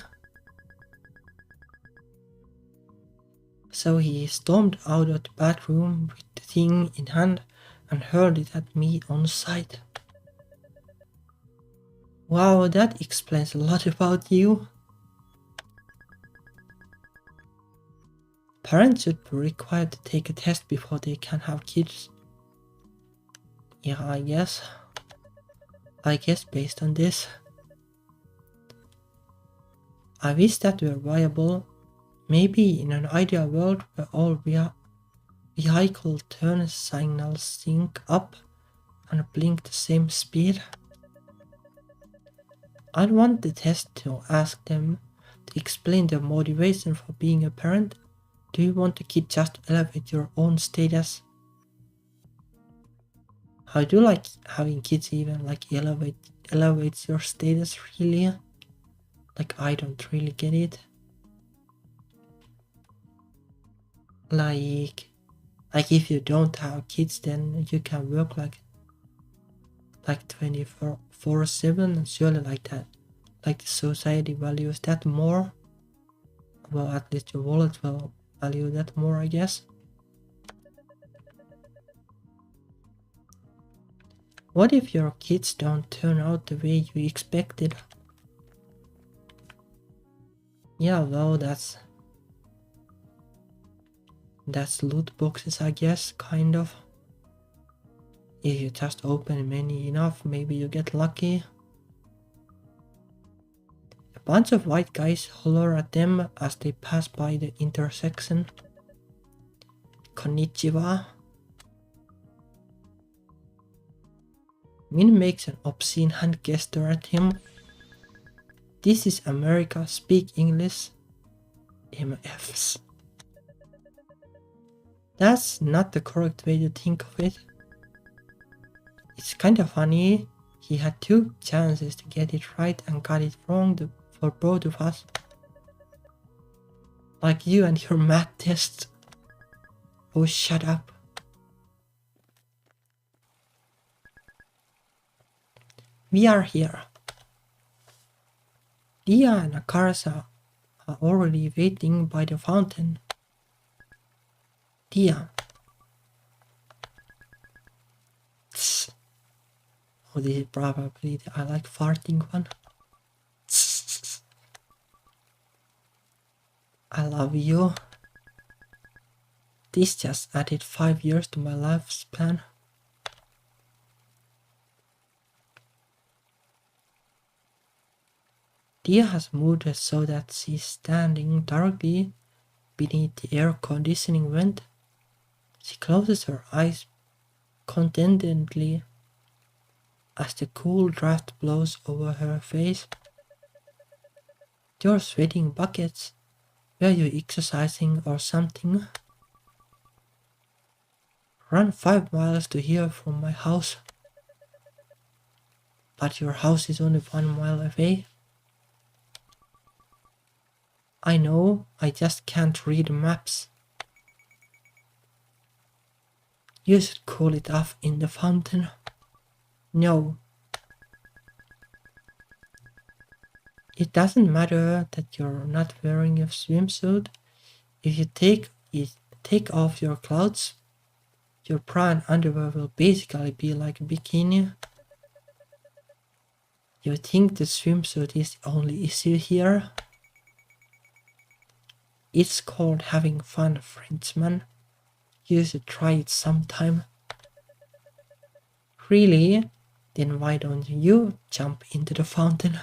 So he stormed out of the bathroom with the thing in hand and hurled it at me on sight. Wow, that explains a lot about you. Parents should be required to take a test before they can have kids. Yeah, I guess based on this. I wish that were viable. Maybe in an ideal world where all vehicle turn signals sync up and blink the same speed. I'd want the test to ask them to explain their motivation for being a parent. Do you want a kid just to elevate your own status? How do you like having kids even like elevates your status really? Like I don't really get it. Like if you don't have kids then you can work like 24/7 and surely like that. Like the society values that more. Well, at least your wallet will value that more, I guess. What if your kids don't turn out the way you expected? Yeah, well, that's loot boxes, I guess, kind of. If you just open many enough, maybe you get lucky. A bunch of white guys holler at them as they pass by the intersection. Konnichiwa. Min makes an obscene hand gesture at him. This is America, speak English. MFs. That's not the correct way to think of it. It's kind of funny. He had 2 chances to get it right and got it wrong for both of us. Like you and your math tests. Oh, shut up. We are here. Dia and Akarasa are already waiting by the fountain. Dia. Tss. Oh, this is probably the I like farting one. Tss. I love you. This just added 5 years to my lifespan. Dia has moved her so that she's standing directly beneath the air conditioning vent. She closes her eyes contentedly as the cool draft blows over her face. You're sweating buckets. Were you exercising or something? Run 5 miles to here from my house. But your house is only 1 mile away. I know, I just can't read maps. You should cool it off in the fountain. No. It doesn't matter that you're not wearing a swimsuit. If you take off your clothes, your bra and underwear will basically be like a bikini. You think the swimsuit is the only issue here? It's called having fun, Frenchman. You should try it sometime. Really? Then why don't you jump into the fountain?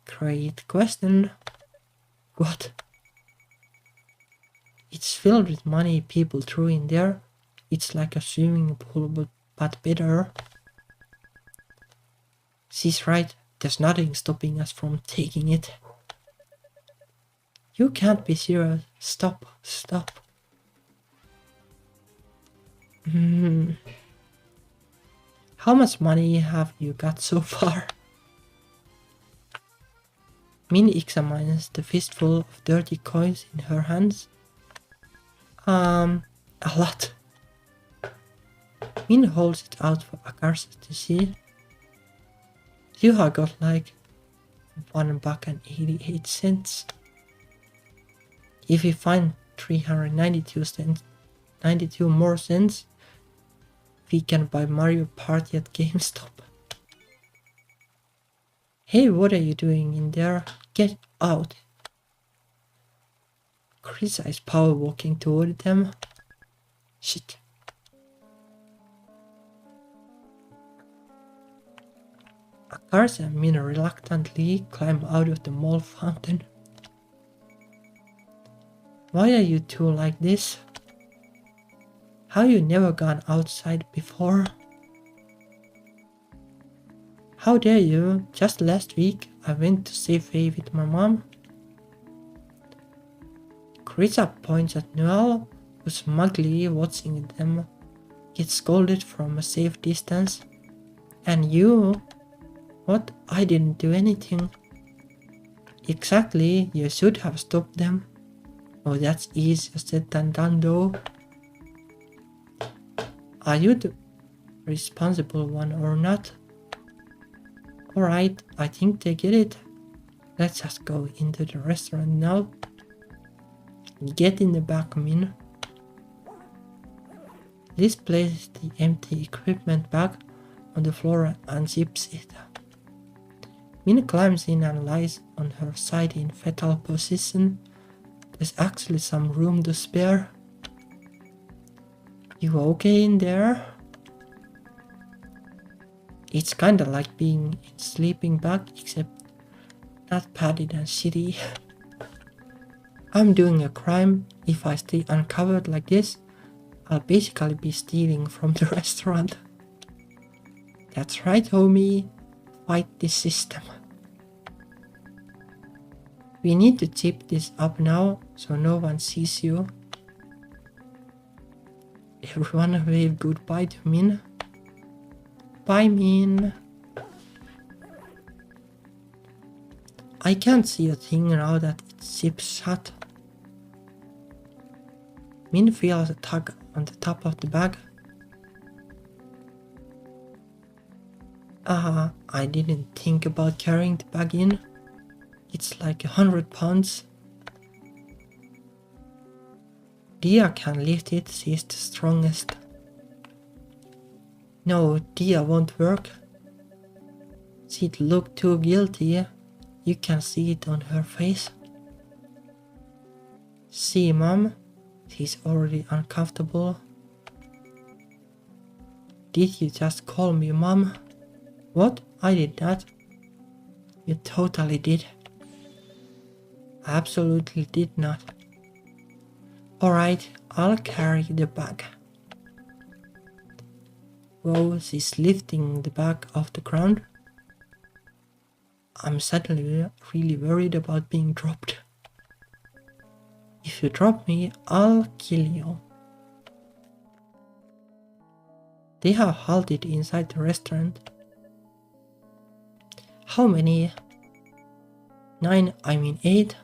Great question. What? It's filled with money people threw in there. It's like a swimming pool but better. She's right. There's nothing stopping us from taking it. You can't be serious. Stop. How much money have you got so far? Min examines the fistful of dirty coins in her hands. A lot. Min holds it out for Akarsa to see. You have got like $1.88. If we find 392 more cents, We can buy Mario Party at GameStop. Hey, what are you doing in there? Get out! Krisa is power walking toward them. Shit. Akars and Mina reluctantly climb out of the mall fountain. Why are you two like this? How you never gone outside before? How dare you? Just last week I went to Safeway with my mom. Krisa points at Noel, who's smugly watching them get scolded from a safe distance. And you? What? I didn't do anything. Exactly, you should have stopped them. Oh, that's easier said than done though. Are you the responsible one or not? Alright, I think they get it. Let's just go into the restaurant now. Get in the back, Min. Liz places the empty equipment bag on the floor and zips it. Min climbs in and lies on her side in fetal position. There's actually some room to spare. You okay in there? It's kinda like being in a sleeping bag, except not padded and shitty. I'm doing a crime. If I stay uncovered like this, I'll basically be stealing from the restaurant. That's right, homie. Fight this system. We need to zip this up now, so no one sees you. Everyone wave goodbye to Min. Bye, Min. I can't see a thing now that it zips shut. Min feels a tug on the top of the bag. I didn't think about carrying the bag in. It's like 100 pounds. Dia can lift it, she's the strongest. No, Dia won't work. She'd look too guilty. You can see it on her face. See, Mom? She's already uncomfortable. Did you just call me Mom? What? I did not. You totally did. Absolutely did not. Alright, I'll carry the bag. Whoa, she's lifting the bag off the ground. I'm suddenly really worried about being dropped. If you drop me, I'll kill you. They have halted inside the restaurant. How many? 8.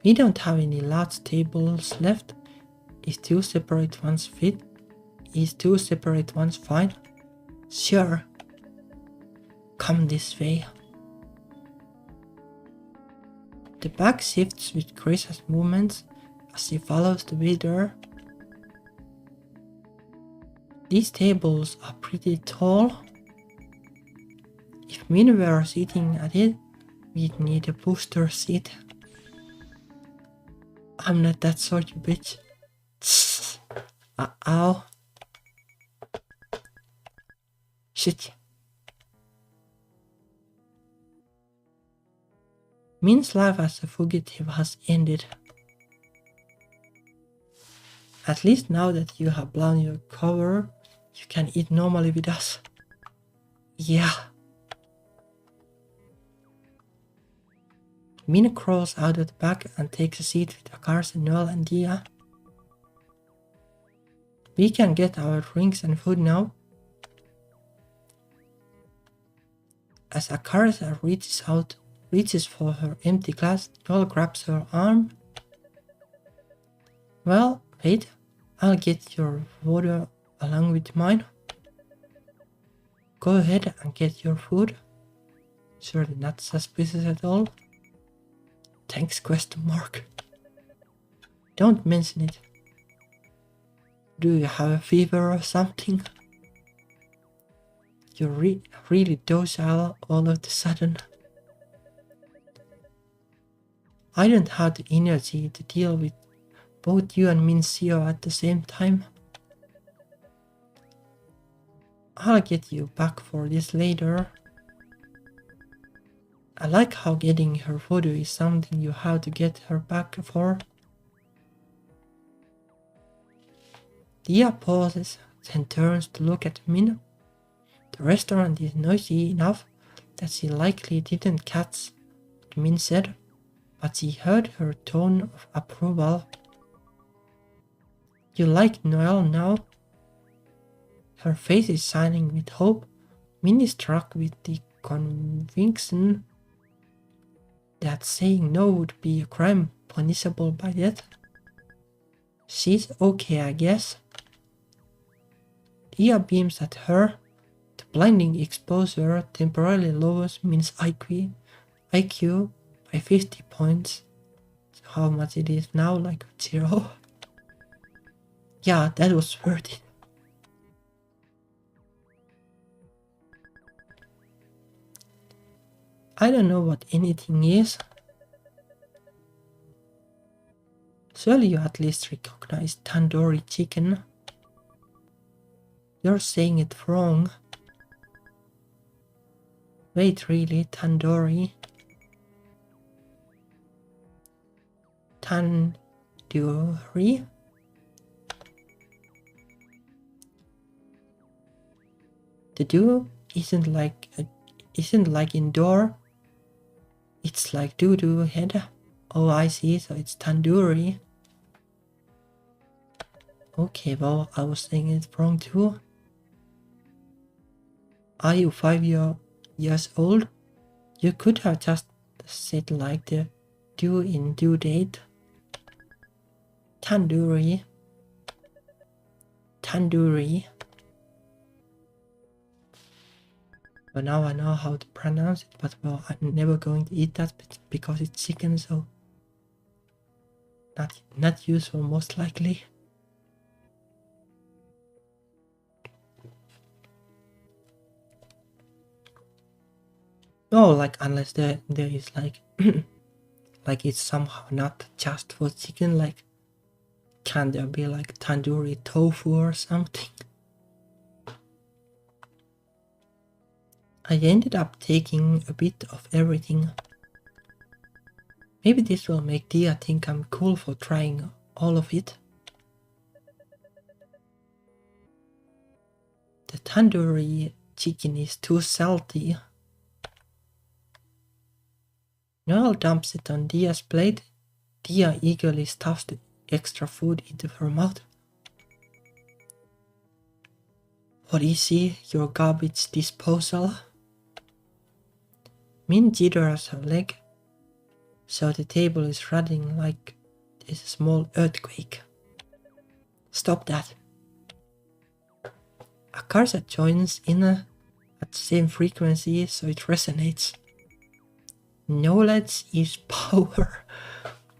We don't have any large tables left. Is 2 separate ones fit? Is 2 separate ones fine? Sure. Come this way. The bag shifts with Krisa's movements as she follows the waiter. These tables are pretty tall. If Min were sitting at it, we'd need a booster seat. I'm not that sort, you bitch. Ow. Shit. Min's life as a fugitive has ended. At least now that you have blown your cover, you can eat normally with us. Yeah. Min crawls out of the bag and takes a seat with Akars, Noel and Dia. We can get our drinks and food now. As Akars reaches for her empty glass, Noel grabs her arm. Well, wait, I'll get your water along with mine. Go ahead and get your food. Surely not suspicious at all. Thanks, ? Don't mention it. Do you have a fever or something? You're really docile all of a sudden. I don't have the energy to deal with both you and Mincio at the same time. I'll get you back for this later. I like how getting her photo is something you have to get her back for. Dia pauses, then turns to look at Min. The restaurant is noisy enough that she likely didn't catch what Min said, but she heard her tone of approval. You like Noelle now? Her face is shining with hope. Min is struck with the conviction that saying no would be a crime punishable by death. She's okay, I guess. Dia beams at her. The blinding exposure temporarily lowers Min's IQ by 50 points. So how much it is now? Like 0? Yeah, that was worth it. I don't know what anything is. Surely you at least recognize tandoori chicken. You're saying it wrong. Wait, really? Tandoori? Tandoori? The do isn't like indoor. It's like doo-doo head. Oh, I see, so it's tandoori. Okay, well, I was saying it wrong too. Are you 5 years old? You could have just said like the due in due date. Tandoori. Tandoori. But now I know how to pronounce it, but well, I'm never going to eat that because it's chicken, so not useful most likely. No, like unless there is like like it's somehow not just for chicken, like can there be like tandoori tofu or something? I ended up taking a bit of everything. Maybe this will make Dia think I'm cool for trying all of it. The tandoori chicken is too salty. Noelle dumps it on Dia's plate. Dia eagerly stuffs the extra food into her mouth. What is he? Your garbage disposal? Min jitters her leg, so the table is rattling like there's a small earthquake. Stop that. Akarsa joins in at the same frequency, so it resonates. Knowledge is power.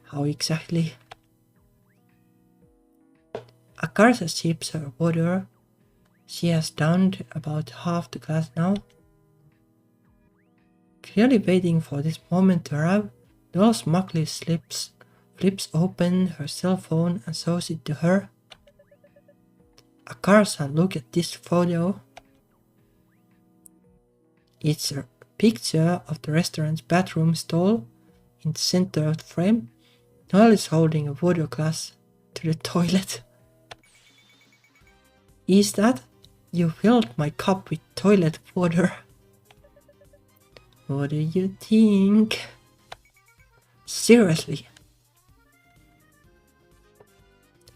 How exactly? Akarsa sips her water. She has downed about half the glass now. Clearly waiting for this moment to arrive, Noelle smugly flips open her cell phone and shows it to her. Akarsa, look at this photo. It's a picture of the restaurant's bathroom stall in the center of the frame. Noelle is holding a water glass to the toilet. Is that? You filled my cup with toilet water. What do you think? Seriously.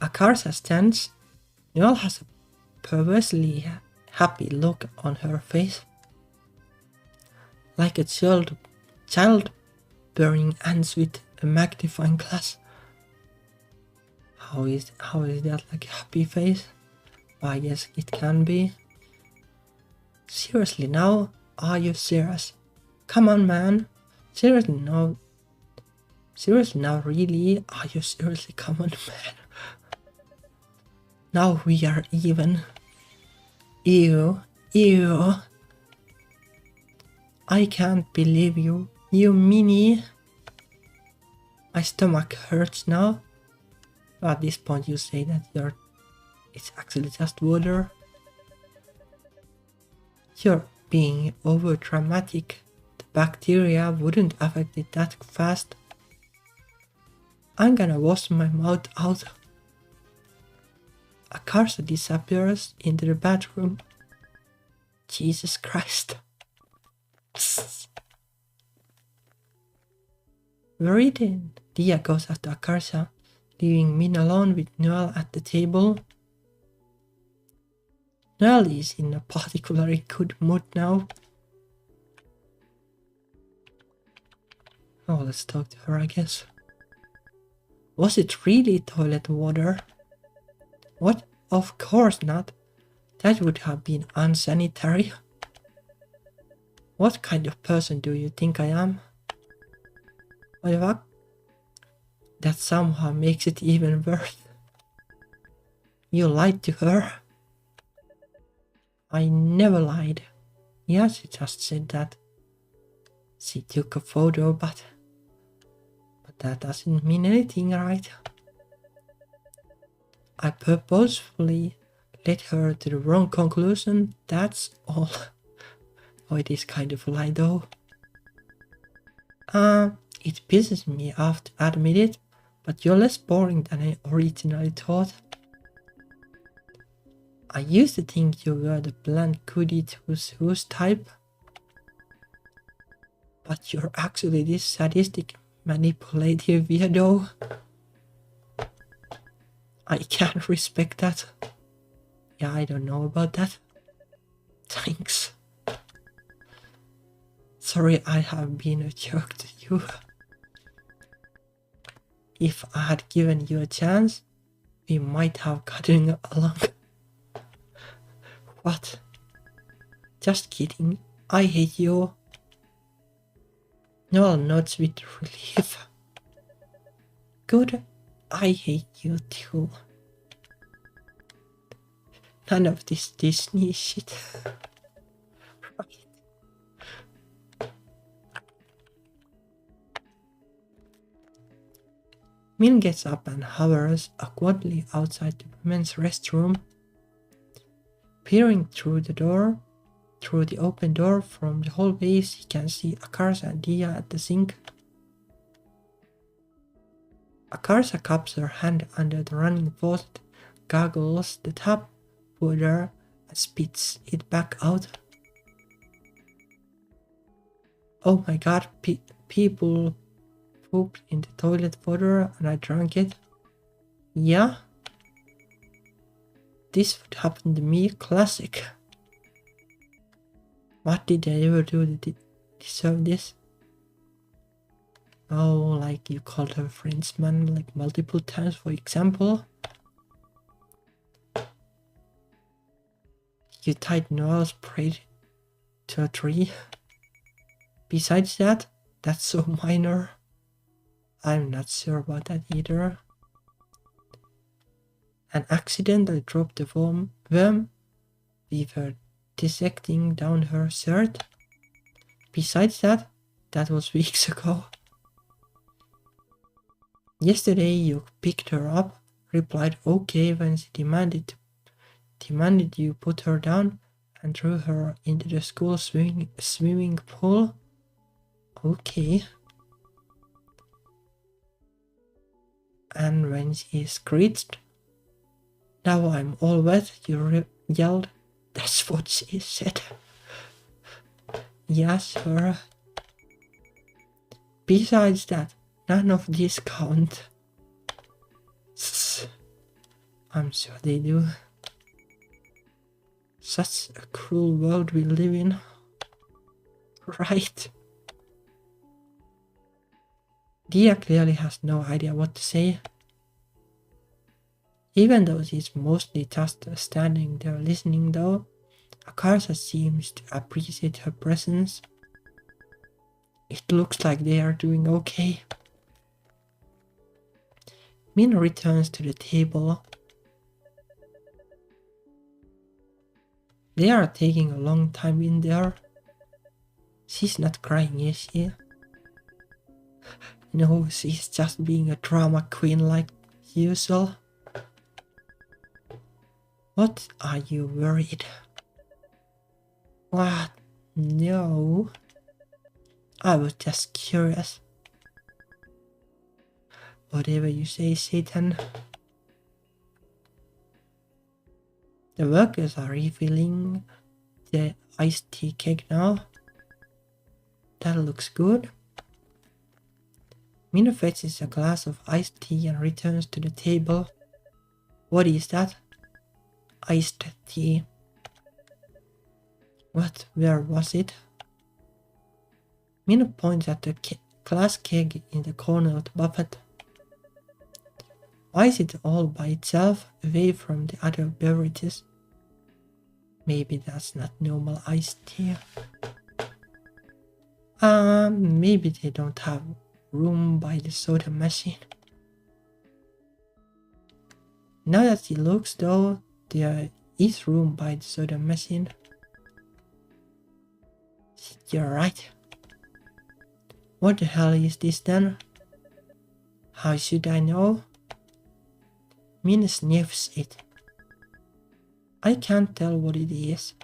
Akarsa stands. Noelle has a perversely happy look on her face. Like a child burying ants with a magnifying glass. How is that like a happy face? I guess it can be. Seriously now? Are you serious? Come on, man. Seriously now? Seriously now, really? Are you seriously? Come on, man. Now we are even. Ew, ew. I can't believe you, you Minnie. My stomach hurts now. At this point you say that it's actually just water. You're being over dramatic. The bacteria wouldn't affect it that fast. I'm gonna wash my mouth out. Akarsa disappears into the bathroom. Jesus Christ. Worried, Dia goes after Akarsa, leaving Min alone with Noel at the table. Noel is in a particularly good mood now. Oh, let's talk to her, I guess. Was it really toilet water? What? Of course not. That would have been unsanitary. What kind of person do you think I am? What the fuck? That somehow makes it even worse. You lied to her. I never lied. Yeah, she just said that. She took a photo, but that doesn't mean anything, right? I purposefully led her to the wrong conclusion, that's all. Oh, it is kind of a lie though. It pisses me off to admit it, but you're less boring than I originally thought. I used to think you were the bland goody two-shoes type, but you're actually this sadistic, manipulative weirdo. I can't respect that. Yeah, I don't know about that. Thanks. Sorry I have been a jerk to you. If I had given you a chance, we might have gotten along. What? Just kidding. I hate you. Noel nods with relief. Good. I hate you too. None of this Disney shit. Right. Min gets up and hovers awkwardly outside the women's restroom. Peering through the open door from the hallway, she can see Akarsa and Dia at the sink. Akarsa cups her hand under the running faucet, gargles the tap water, and spits it back out. Oh my god, people pooped in the toilet water and I drank it. Yeah? This would happen to me, classic. What did I ever do to deserve this? Oh, like you called her Frenchman like multiple times, for example. You tied Noel's braid to a tree. Besides that, that's so minor. I'm not sure about that either. An accidentally dropped the worm we were dissecting down her shirt. Besides that, that was weeks ago. Yesterday you picked her up, replied okay when she demanded you put her down, and threw her into the school swimming pool. Okay. And when she screeched, "Now I'm all wet," you yelled, "That's what she said." Yeah, sure. Besides that, none of these count. I'm sure they do. Such a cruel world we live in. Right. Dia clearly has no idea what to say. Even though she's mostly just standing there listening though, Akarsa seems to appreciate her presence. It looks like they are doing okay. Min returns to the table. They are taking a long time in there. She's not crying, is she? No, she's just being a drama queen like usual. What are you worried? What? No. I was just curious. Whatever you say, Satan. The workers are refilling the iced tea cake now. That looks good. Mina fetches a glass of iced tea and returns to the table. What is that? Iced tea. What? Where was it? Mina points at the glass keg in the corner of the buffet. Why is it all by itself, away from the other beverages? Maybe that's not normal iced tea. Maybe they don't have room by the soda machine. Now that it looks though, there is room by the soda machine. You're right. What the hell is this then? How should I know? Mina sniffs it. I can't tell what it is.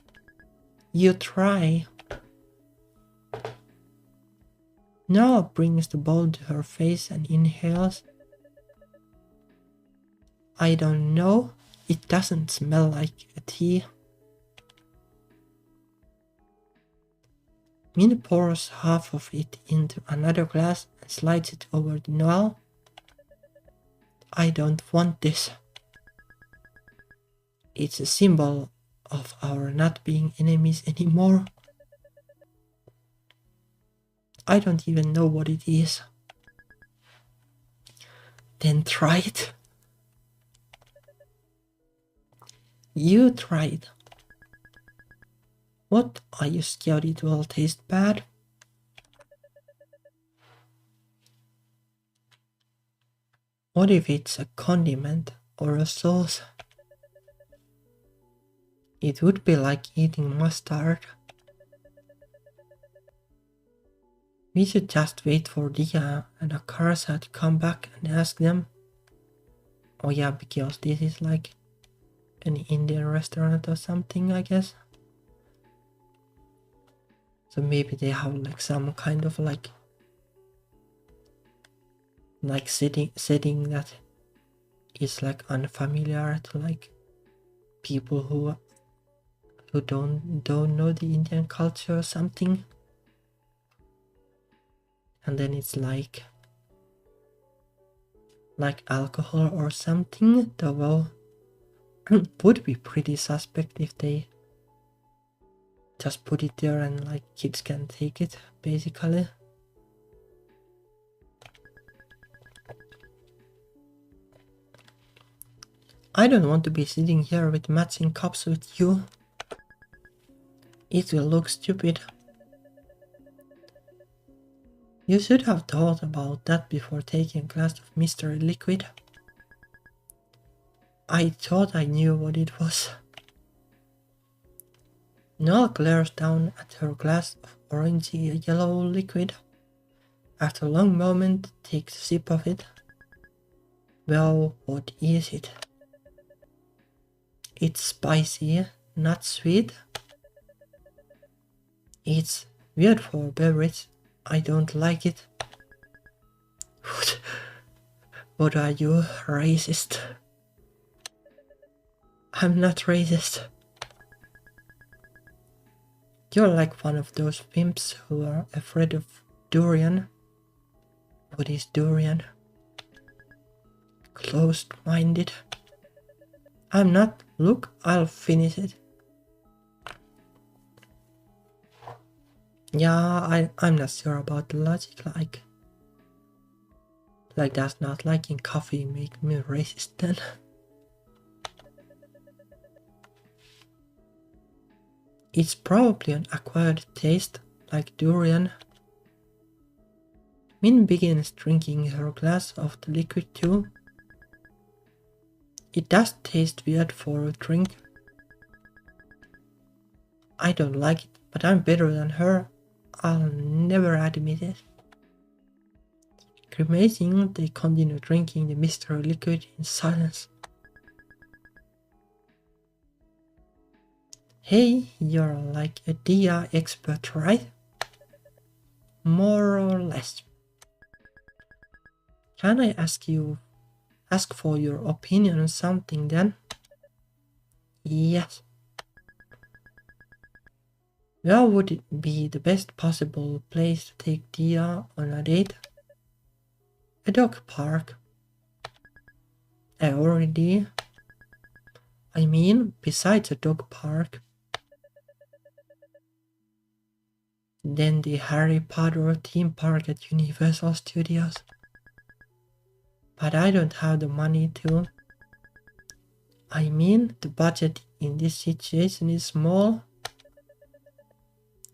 You try. Noah brings the bowl to her face and inhales. I don't know. It doesn't smell like a tea. Mina pours half of it into another glass and slides it over to Noel. I don't want this. It's a symbol of our not being enemies anymore. I don't even know what it is. Then try it. You try it. What, are you scared it will taste bad? What if it's a condiment or a sauce? It would be like eating mustard. We should just wait for Dia and Akarsa to come back and ask them. Oh yeah, because this is like an Indian restaurant or something, I guess. So maybe they have like some kind of like setting that is like unfamiliar to like people who don't know the Indian culture or something. And then it's like alcohol or something, though well, would be pretty suspect if they just put it there and like kids can take it, basically. I don't want to be sitting here with matching cups with you. It will look stupid. You should have thought about that before taking a glass of mystery liquid. I thought I knew what it was. Noel glares down at her glass of orangey yellow liquid. After a long moment, takes a sip of it. Well, what is it? It's spicy, not sweet. It's weird for a beverage. I don't like it. What are you, racist? I'm not racist. You're like one of those pimps who are afraid of durian. What is durian? Closed-minded. I'm not. Look, I'll finish it. Yeah, I'm not sure about the logic, like does not liking coffee make me racist then? It's probably an acquired taste, like durian. Min begins drinking her glass of the liquid too. It does taste weird for a drink. I don't like it, but I'm better than her. I'll never admit it. Grimacing, they continue drinking the mystery liquid in silence. Hey, you're like a Dia expert, right? More or less. Can I ask for your opinion on something then? Yes. Where would it be the best possible place to take Dia on a date? A dog park. I mean, besides a dog park. Then the Harry Potter theme park at Universal Studios. But I don't have the money to. I mean, the budget in this situation is small.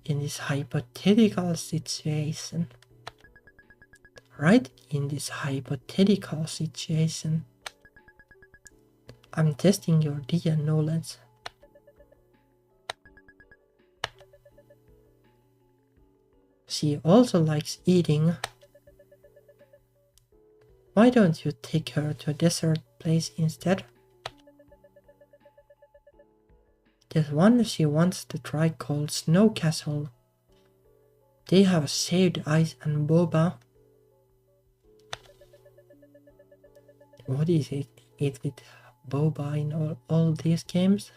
In this hypothetical situation. Right? In this hypothetical situation. I'm testing your Dia knowledge. She also likes eating. Why don't you take her to a desert place instead? There's one she wants to try called Snow Castle. They have shaved ice and boba. What is it with boba in all these games?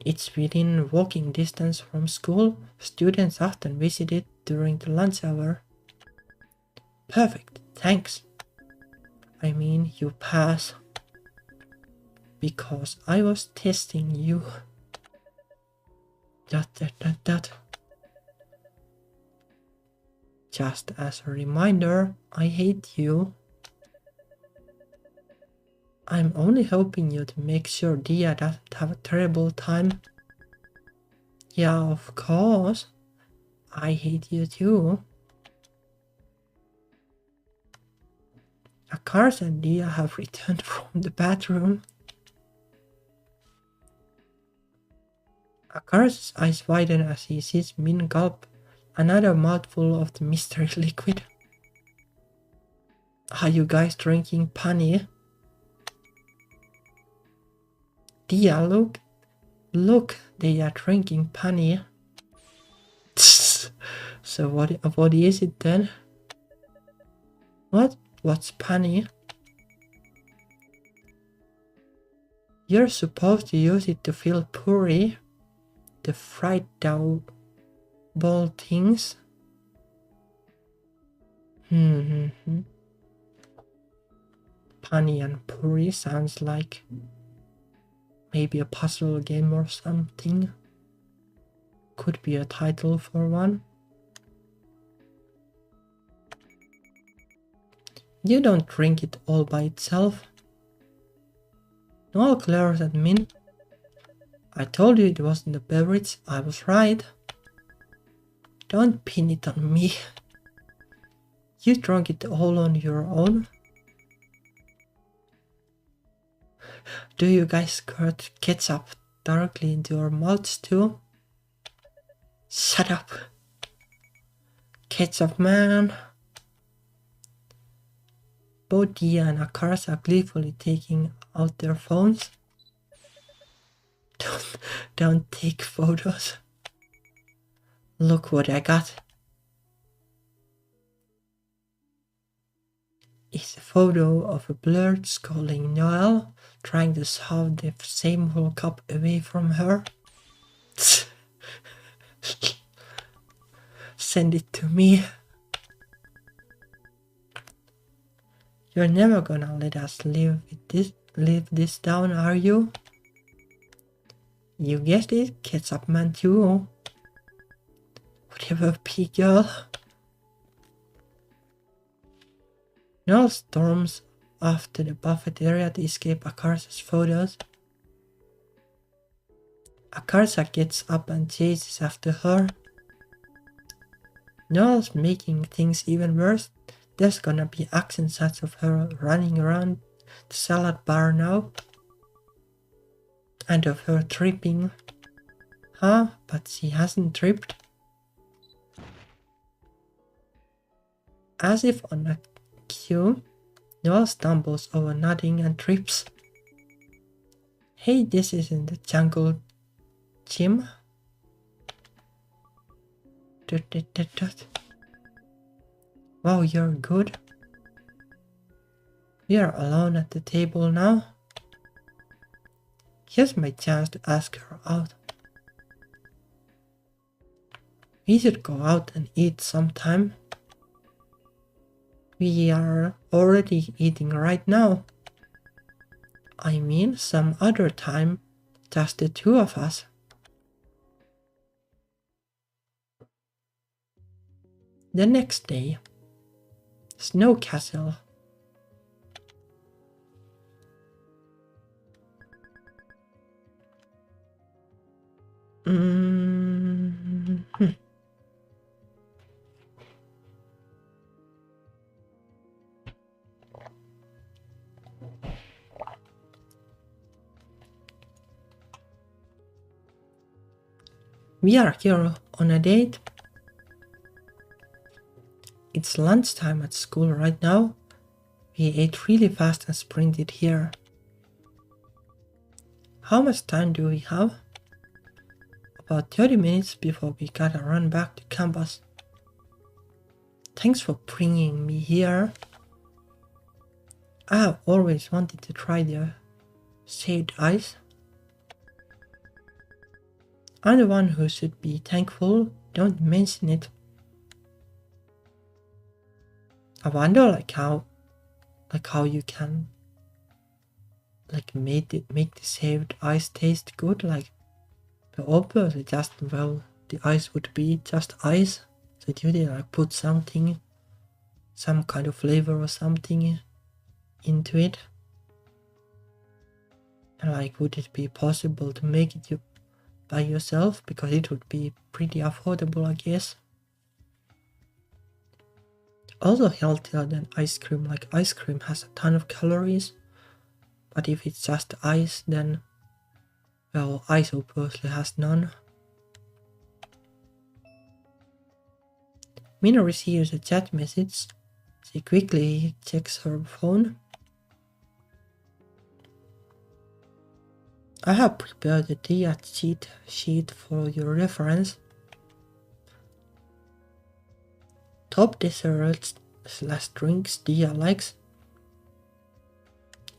It's within walking distance from school. Students often visit it during the lunch hour. Perfect, thanks. I mean, you pass. Because I was testing you. Dot. Just as a reminder, I hate you. I'm only helping you to make sure Dia doesn't have a terrible time. Yeah, of course. I hate you too. Akars and Dia have returned from the bathroom. Akars's eyes widen as he sees Min gulp another mouthful of the mystery liquid. Are you guys drinking pani? Dia, look, they are drinking pani. So what is it then? What's pani? You're supposed to use it to fill puri, the fried dough ball things. Pani and puri sounds like maybe a puzzle game or something. Could be a title for one. You don't drink it all by itself. No glares at Min. I told you it wasn't a beverage, I was right. Don't pin it on me. You drank it all on your own. Do you guys squirt ketchup directly into your mouths too? Shut up. Ketchup man. Both Dia and Akars are gleefully taking out their phones. Don't take photos. Look what I got. It's a photo of a blurred scolding Noelle trying to shove the shameful cup away from her. Send it to me. You're never gonna let us live this down, are you? You guessed it, Ketchup Man too. Whatever, pig girl. Noel storms off to the buffet area to escape Akarsa's photos. Akarsa gets up and chases after her. Noel's making things even worse. There's gonna be action shots of her running around the salad bar now. and of her tripping. Huh, but she hasn't tripped. As if on a cue, Noel stumbles over nothing and trips. Hey, this isn't the jungle gym. Wow, you're good. We are alone at the table now. Here's my chance to ask her out. We should go out and eat sometime. We are already eating right now. I mean, some other time, just the two of us. The next day. Snow Castle. We are here on a date. It's lunchtime at school right now. We ate really fast and sprinted here. How much time do we have? About 30 minutes before we gotta run back to campus. Thanks for bringing me here. I have always wanted to try the shaved ice. I'm the one who should be thankful. Don't mention it. I wonder like how you can make the shaved ice taste good. Like the opposite, just well the ice would be just ice. So you did like put something, some kind of flavor or something into it. And like would it be possible to make it by yourself, because it would be pretty affordable, I guess. Also healthier than ice cream. Like ice cream has a ton of calories, but if it's just ice, then well, ice obviously has none. Mina receives a chat message. She quickly checks her phone. I have prepared a diet cheat sheet for your reference. Top desserts / drinks Dia likes.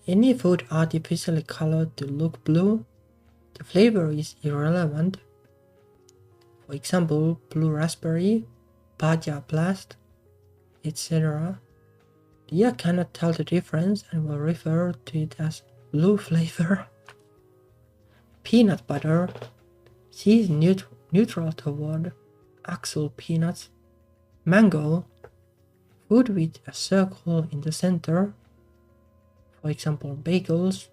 Any food artificially colored to look blue. The flavor is irrelevant. For example, blue raspberry, Baja Blast, etc. Dia cannot tell the difference and will refer to it as blue flavor. Peanut butter. She is neutral toward actual peanuts. Mango. Food with a circle in the center. For example, bagels,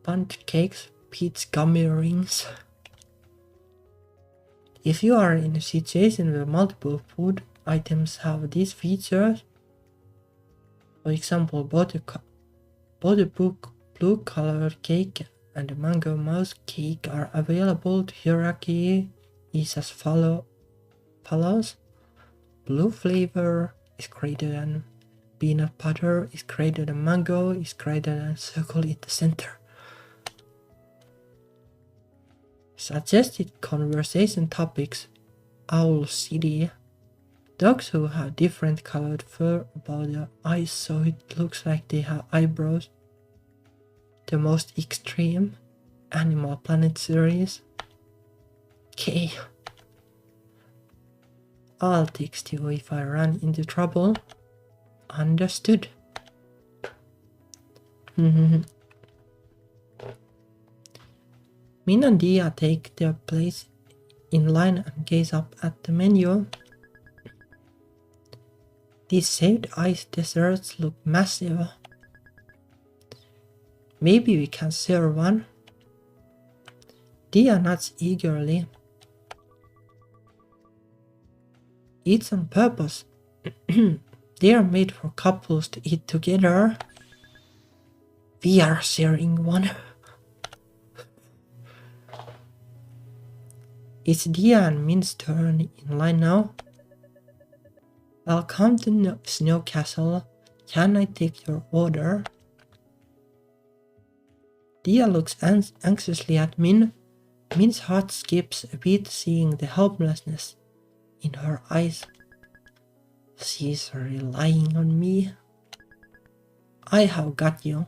bundt cakes, peach gummy rings. If you are in a situation where multiple food items have these features, for example, both the blue colored cake and the mango mouse cake are available, the hierarchy is as follows. Blue flavor is greater than peanut butter, is greater than mango, is greater than circle in the center. Suggested conversation topics: Owl City. Dogs who have different colored fur above their eyes so it looks like they have eyebrows. The most extreme. Animal Planet series. K. I'll text you if I run into trouble. Understood. Min and Dia take their place in line and gaze up at the menu. These shaved ice desserts look massive. Maybe we can share one. Dia nods eagerly. It's on purpose. They are made for couples to eat together. We are sharing one. It's Dia and Min's turn in line now. Welcome to Snow Castle. Can I take your order? Dia looks anxiously at Min. Min's heart skips a beat seeing the helplessness in her eyes. She's relying on me. I have got you.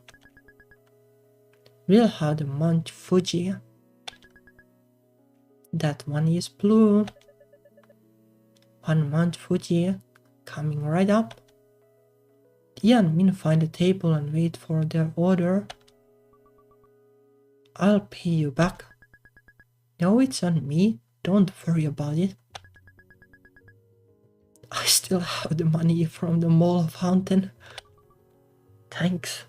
We'll have the Mount Fuji. That one is blue. One Mount Fuji coming right up. Dia and Min find a table and wait for their order. I'll pay you back. No, it's on me. Don't worry about it. I still have the money from the mall fountain. Thanks.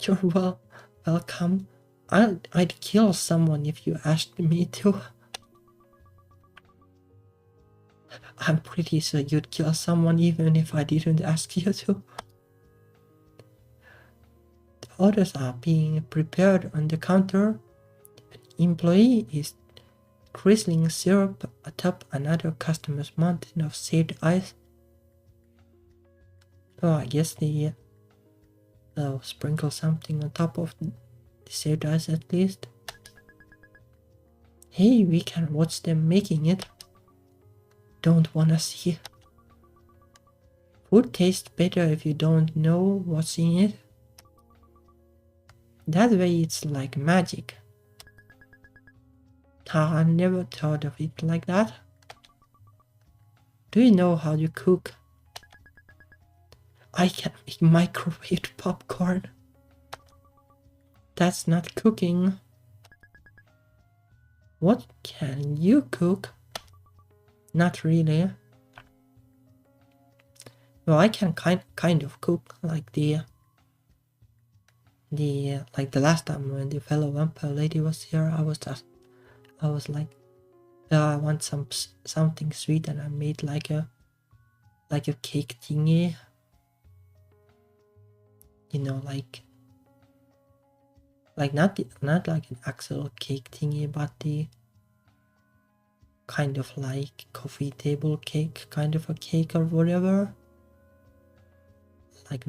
You're welcome. I'd kill someone if you asked me to. I'm pretty sure you'd kill someone even if I didn't ask you to. The orders are being prepared on the counter. An employee is drizzling syrup atop another customer's mountain of saved ice. Oh, I guess they sprinkle something on top of the saved ice at least. Hey, we can watch them making it. Don't wanna see. Food tastes better if you don't know what's in it. That way it's like magic. I never thought of it like that. Do you know how to cook? I can make microwaved popcorn. That's not cooking. What can you cook? Not really. Well, I can kind of cook like the last time when the fellow vampire lady was here. I was like, I want something sweet, and I made like a cake thingy. You know, like not like an actual cake thingy, but the kind of like coffee table cake, kind of a cake or whatever. Like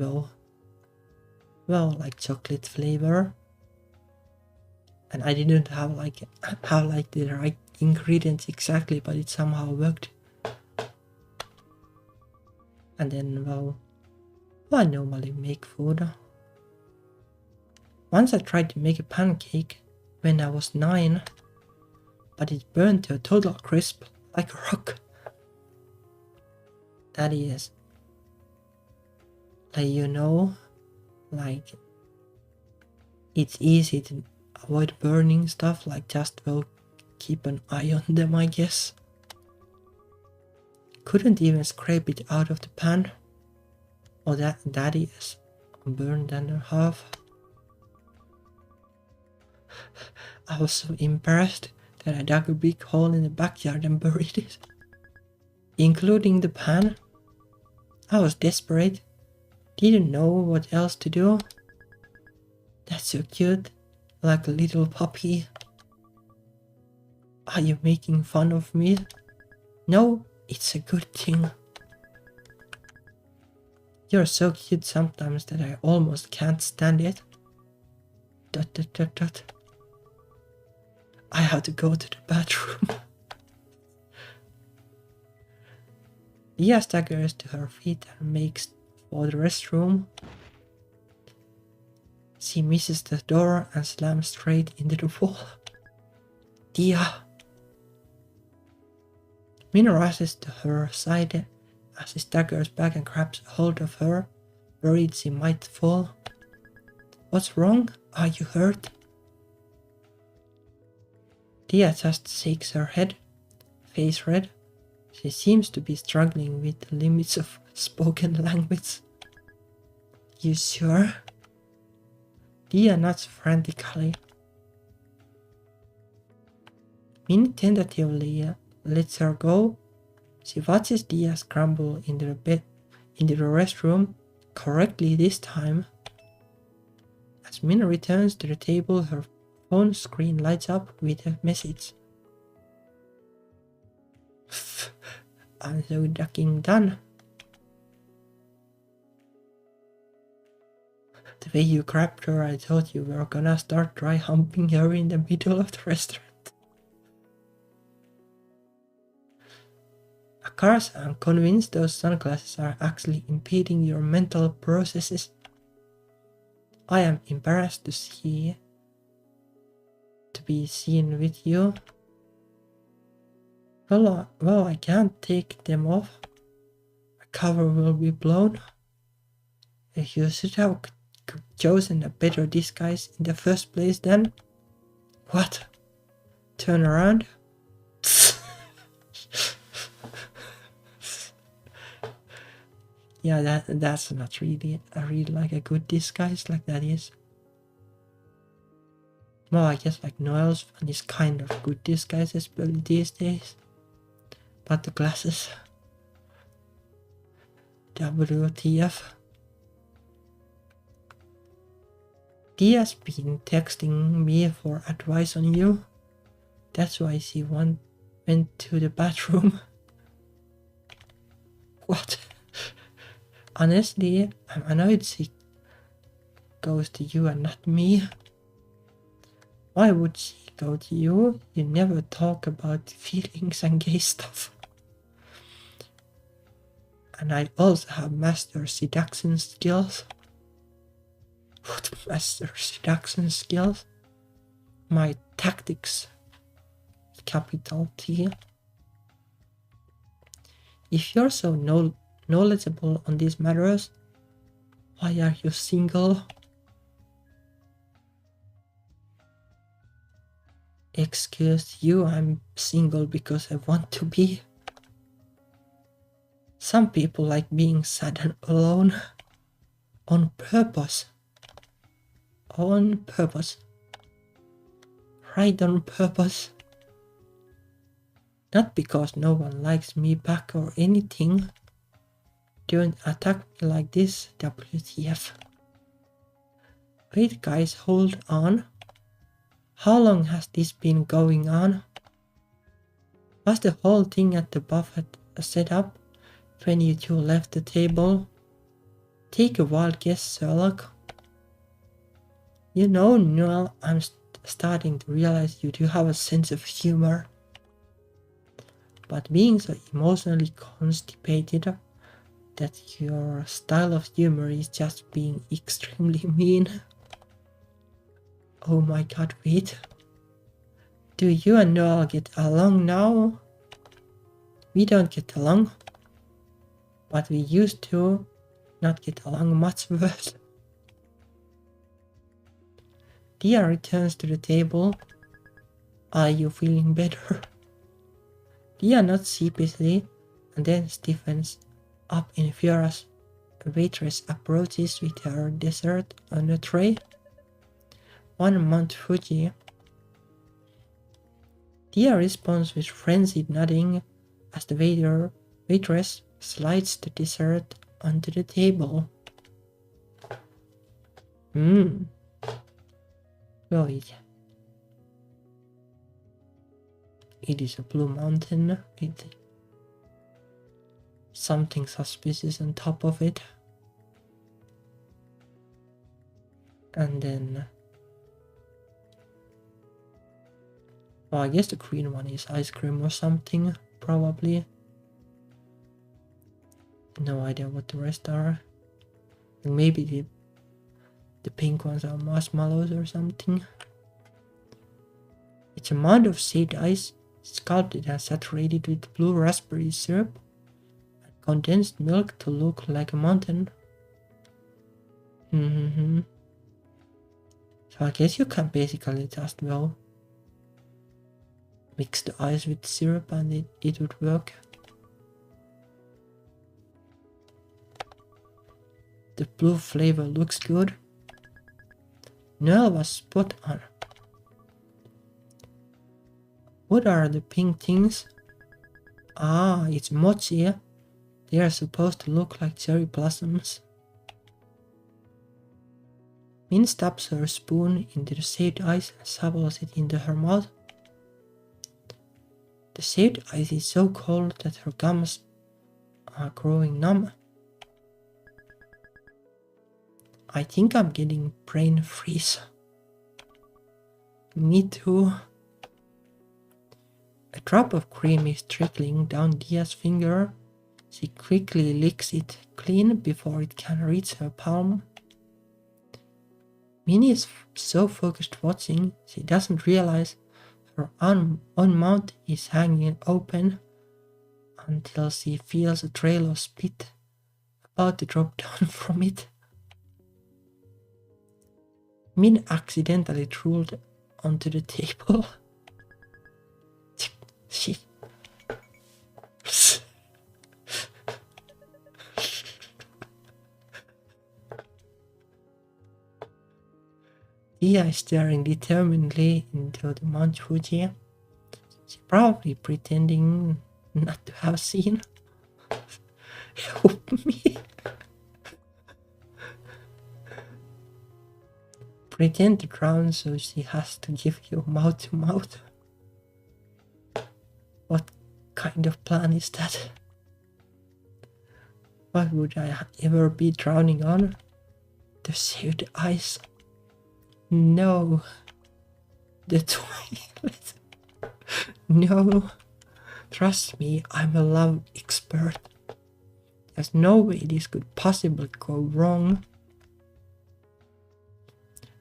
like chocolate flavor. And I didn't have the right ingredients exactly, but it somehow worked. And then I normally make food. Once I tried to make a pancake when I was 9, but it burned to a total crisp like a rock. That is, it's easy to avoid burning stuff, just keep an eye on them, I guess. Couldn't even scrape it out of the pan. Oh, that is burned under half. I was so embarrassed that I dug a big hole in the backyard and buried it. Including the pan. I was desperate. Didn't know what else to do. That's so cute. Like a little puppy. Are you making fun of me? No, it's a good thing. You're so cute sometimes that I almost can't stand it. ... I have to go to the bathroom. Dia staggers to her feet and makes for the restroom. She misses the door and slams straight into the wall. Dia! Min rushes to her side as she staggers back and grabs hold of her, worried she might fall. What's wrong? Are you hurt? Dia just shakes her head, face red. She seems to be struggling with the limits of spoken language. You sure? Dia nods frantically. Min tentatively lets her go. She watches Dia scramble into the restroom, correctly this time. As Min returns to the table, her phone screen lights up with a message. I'm so fucking done. The way you grabbed her, I thought you were gonna start dry humping her in the middle of the restaurant. Of course, I'm convinced those sunglasses are actually impeding your mental processes. I am embarrassed to be seen with you. Well, I can't take them off. The cover will be blown. You should have chosen a better disguise in the first place then. What? Turn around? Yeah, that's not really like a good disguise like that is. Well, I guess like Noel's one is kind of good disguise, especially these days. But the glasses. WTF. Dia's been texting me for advice on you. That's why she went to the bathroom. What? Honestly, I'm annoyed she goes to you and not me. Why would she go to you? You never talk about feelings and gay stuff. And I also have master seduction skills. What master seduction skills? My tactics. Capital T. If you're so knowledgeable on these matters, why are you single? Excuse you, I'm single because I want to be. Some people like being sad and alone. On purpose. On purpose. Right on purpose. Not because no one likes me back or anything. Don't attack me like this, WTF. Wait guys, hold on. How long has this been going on? Was the whole thing at the buffet set up when you two left the table? Take a wild guess, Sherlock. You know, Noel, I'm starting to realize you do have a sense of humor. But being so emotionally constipated that your style of humor is just being extremely mean. Oh my god, wait. Do you and Noel get along now? We don't get along. But we used to not get along much worse. Dia returns to the table. Are you feeling better? Dia nods sheepishly and then stiffens up in fear as a waitress approaches with her dessert on a tray. 1 month Fuji. Dia responds with frenzied nodding as the waitress slides the dessert onto the table. Well, it is a blue mountain with something suspicious on top of it. And then, well, I guess the green one is ice cream or something, probably. No idea what the rest are. Maybe the pink ones are marshmallows or something. It's a mound of shaved ice, sculpted and saturated with blue raspberry syrup and condensed milk to look like a mountain. So I guess you can basically just, well, mix the ice with syrup and it would work. The blue flavor looks good. Noel was spot on. What are the pink things? Ah, it's mochi. They are supposed to look like cherry blossoms. Min stabs her spoon into the saved ice and shovels it into her mouth. The saved ice is so cold that her gums are growing numb. I think I'm getting brain freeze. Me too. A drop of cream is trickling down Dia's finger. She quickly licks it clean before it can reach her palm. Minnie is so focused watching, she doesn't realize her own mouth is hanging open until she feels a trail of spit about to drop down from it. Min accidentally drooled onto the table. Shit. Dia is staring determinedly into the Mount Fuji. She's probably pretending not to have seen. Help me. Pretend to drown so she has to give you mouth to mouth. What kind of plan is that? What would I ever be drowning on? The saved ice. No. The toilet. No. Trust me, I'm a love expert. There's no way this could possibly go wrong.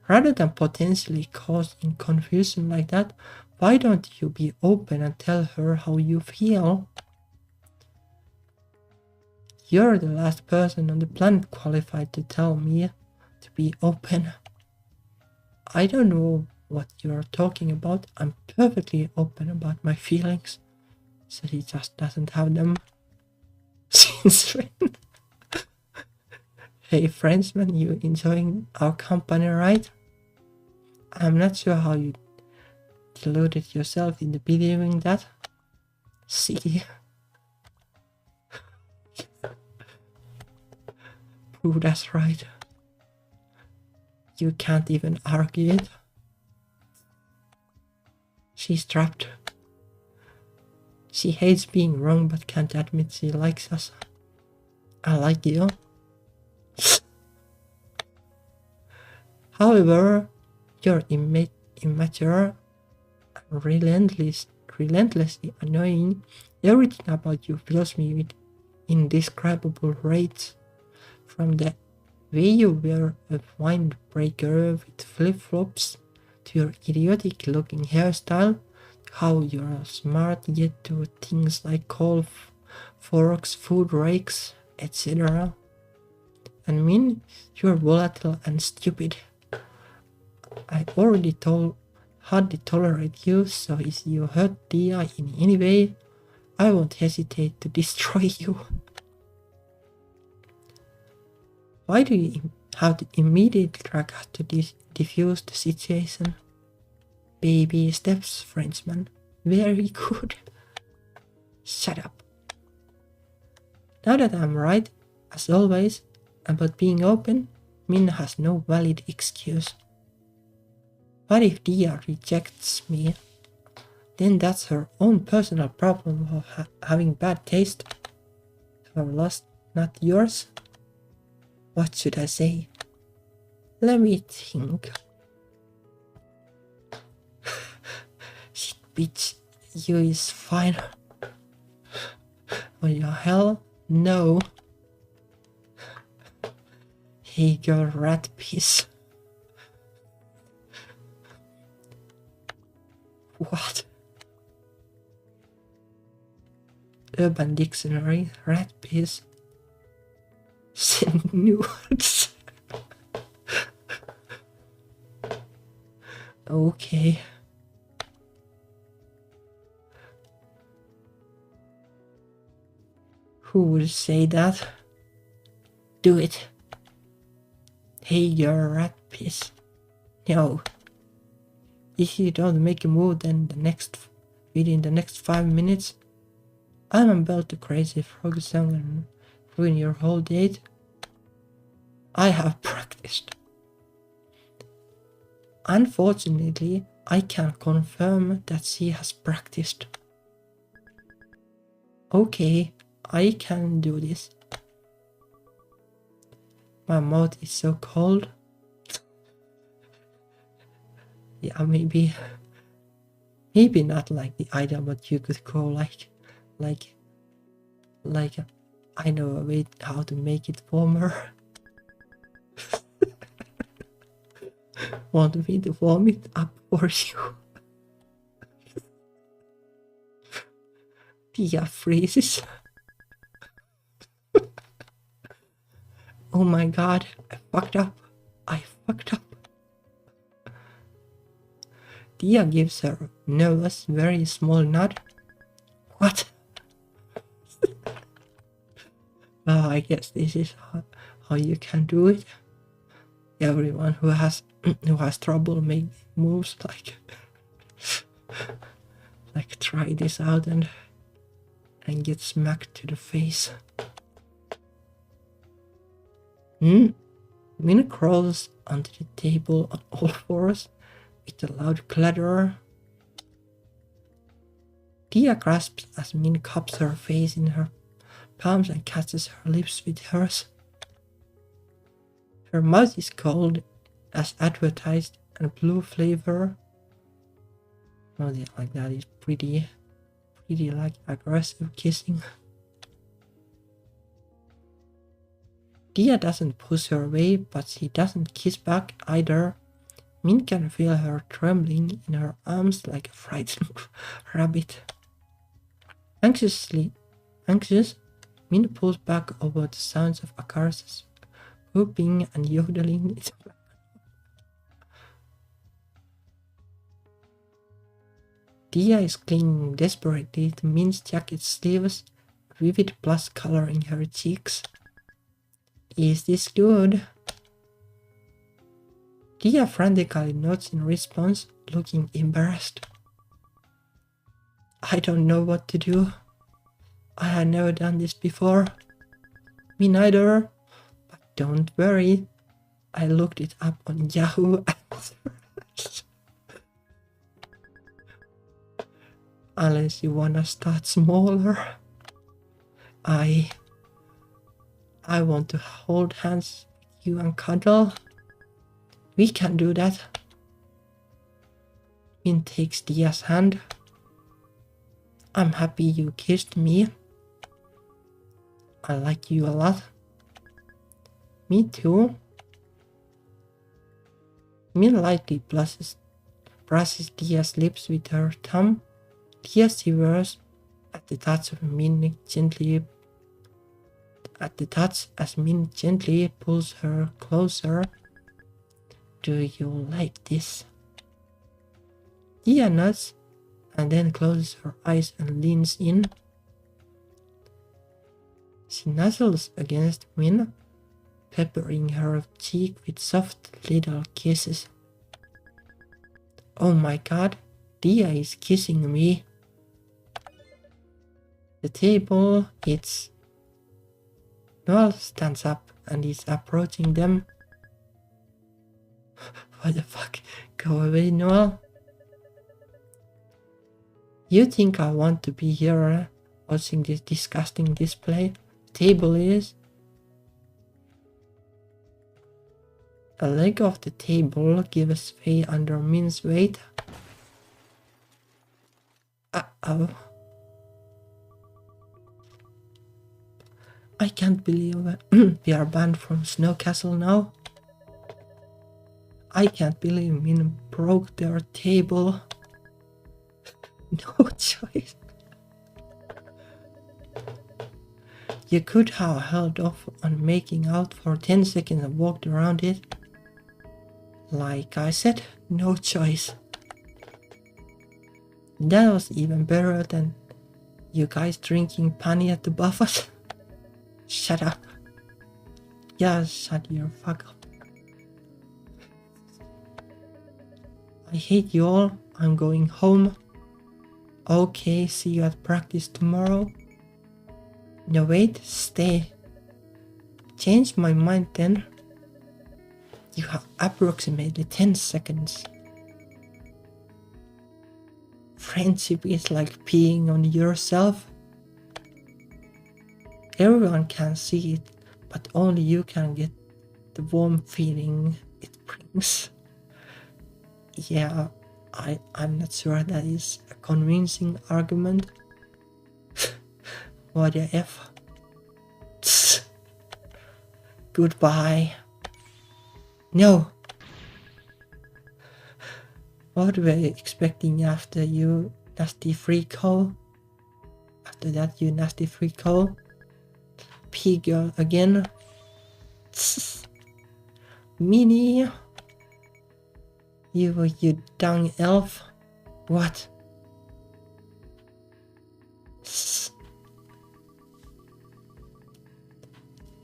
Rather than potentially causing confusion like that, why don't you be open and tell her how you feel? You're the last person on the planet qualified to tell me to be open. I don't know what you're talking about. I'm perfectly open about my feelings. So he just doesn't have them. Since when? Hey Frenchman, you enjoying our company, right? I'm not sure how you deluded yourself into believing that. See? Ooh, that's right. You can't even argue it. She's trapped. She hates being wrong but can't admit she likes us. I like you. However, you're immature and relentlessly annoying. Everything about you fills me with indescribable rage. From the way you wear a windbreaker with flip-flops to your idiotic looking hairstyle, how you're smart yet do things like call forks, food rakes, etc. And mean, you're volatile and stupid. I already hardly tolerate you, so if you hurt Dia in any way, I won't hesitate to destroy you. Why do you have to immediately drag us to diffuse the situation? Baby steps, Frenchman. Very good. Shut up. Now that I'm right, as always, about being open, Minna has no valid excuse. What if Dia rejects me? Then that's her own personal problem of having bad taste. Her loss, not yours. What should I say? Let me think. Shit, bitch, you is fine. Oh, your hell? No. Hey, girl, rat piece. What? Urban Dictionary, rat piece. Nudes. Okay. Who would say that? Do it. Hey, you're a rat piece. No. If you don't make a move, then within the next 5 minutes, I'm about to crazy frog song and ruin your whole date. I have practiced. Unfortunately, I can confirm that she has practiced. Okay, I can do this. My mouth is so cold. Yeah, maybe not like the idea, but you could go like I know a way how to make it warmer. Want me to warm it up for you? Tia freezes. Oh my god, I fucked up. Tia gives her nervous, very small nod. What? Well, I guess this is how you can do it. Everyone who has trouble making moves like try this out and get smacked to the face. Min crawls onto the table on all fours with a loud clatter. Tia grasps as Min cups her face in her palms and catches her lips with hers. Her mouth is cold as advertised and blue flavor. Oh, yeah, like that is pretty like aggressive kissing. Tia doesn't push her away, but she doesn't kiss back either. Min can feel her trembling in her arms like a frightened rabbit. Anxious, Min pulls back over the sounds of Akarsa's whooping and yodeling. Tia is clinging desperately to Min's jacket sleeves, vivid plus color in her cheeks. Is this good? Tia frantically nods in response, looking embarrassed. I don't know what to do. I had never done this before. Me neither. But don't worry. I looked it up on Yahoo. Unless you wanna start smaller. I want to hold hands with you and cuddle. We can do that. Min takes Tia's hand. I'm happy you kissed me. I like you a lot. Me too. Min lightly brushes Tia's lips with her thumb. Tia shivers at the touch of Min gently. As Min gently pulls her closer. Do you like this? Tia nods and then closes her eyes and leans in. She nuzzles against Min, peppering her cheek with soft little kisses. Oh my god, Tia is kissing me. The table, Noel stands up and is approaching them. What the fuck? Go away, Noel. You think I want to be here watching this disgusting display? Table is. A leg of the table gives way under Min's weight. Uh-oh. I can't believe we are banned from Snow Castle now. I can't believe Min broke their table. No choice. You could have held off on making out for 10 seconds and walked around it. Like I said, no choice. That was even better than you guys drinking pani at the buffet. Shut up. Yeah, shut your fuck up. I hate you all. I'm going home. Okay, see you at practice tomorrow. No, wait, stay. Change my mind then. You have approximately 10 seconds. Friendship is like peeing on yourself. Everyone can see it, but only you can get the warm feeling it brings. Yeah, I'm not sure that is a convincing argument. What the F? Goodbye. No. What were you expecting after you nasty freak hole? After that, you nasty freak hole? Pig girl again? Minnie? You dung elf? What?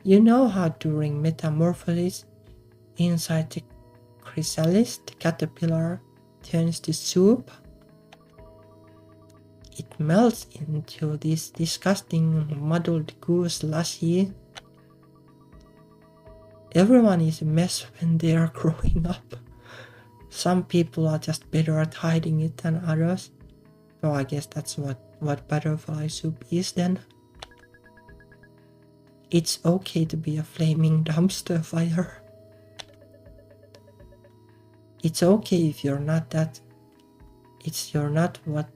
You know how during metamorphosis inside the chrysalis, the caterpillar turns to soup? It melts into this disgusting muddled goo slushy. Everyone is a mess when they are growing up. Some people are just better at hiding it than others. So I guess that's what butterfly soup is then. It's okay to be a flaming dumpster fire. It's okay if you're not that. You're not what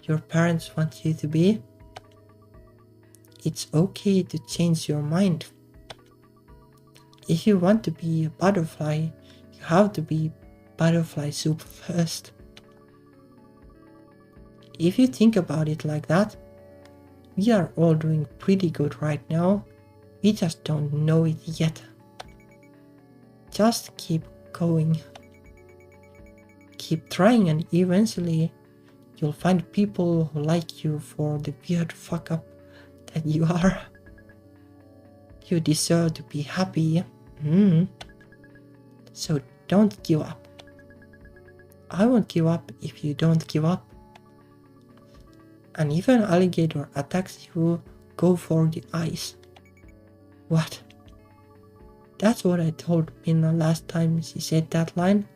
your parents want you to be. It's okay to change your mind. If you want to be a butterfly, you have to be butterfly soup first. If you think about it like that, we are all doing pretty good right now. We just don't know it yet. Just keep going. Keep trying, and eventually you'll find people who like you for the weird fuck up that you are. You deserve to be happy. So don't give up. I won't give up if you don't give up. And if an alligator attacks you, go for the eyes. What? That's what I told Minna last time she said that line.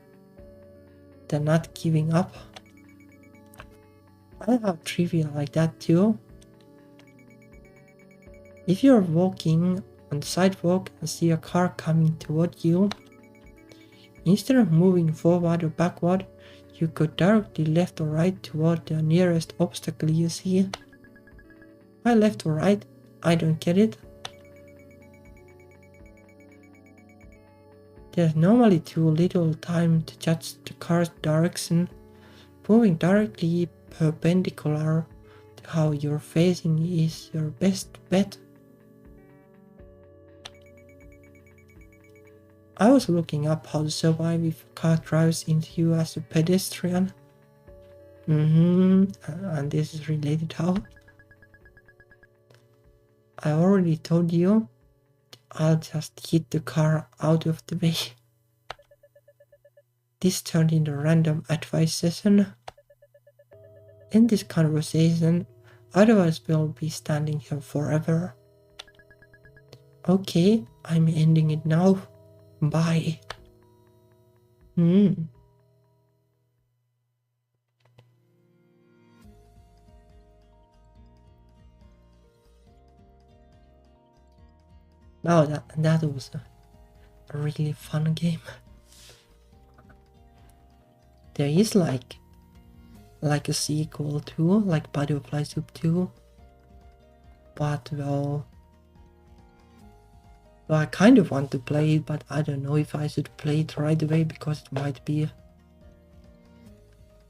The not giving up. I have trivia like that too. If you're walking on the sidewalk and see a car coming toward you, instead of moving forward or backward, you go directly left or right toward the nearest obstacle you see. Why left or right? I don't get it. There's normally too little time to judge the car's direction. Moving directly perpendicular to how you're facing is your best bet. I was looking up how to survive if a car drives into you as a pedestrian. And this is related how? I already told you, I'll just hit the car out of the way. This turned into a random advice session. In this conversation, otherwise we'll be standing here forever. Okay, I'm ending it now. Bye. Now that was a really fun game. There is like a sequel too, like Butterfly Soup 2. But well, I kind of want to play it, but I don't know if I should play it right away because it might be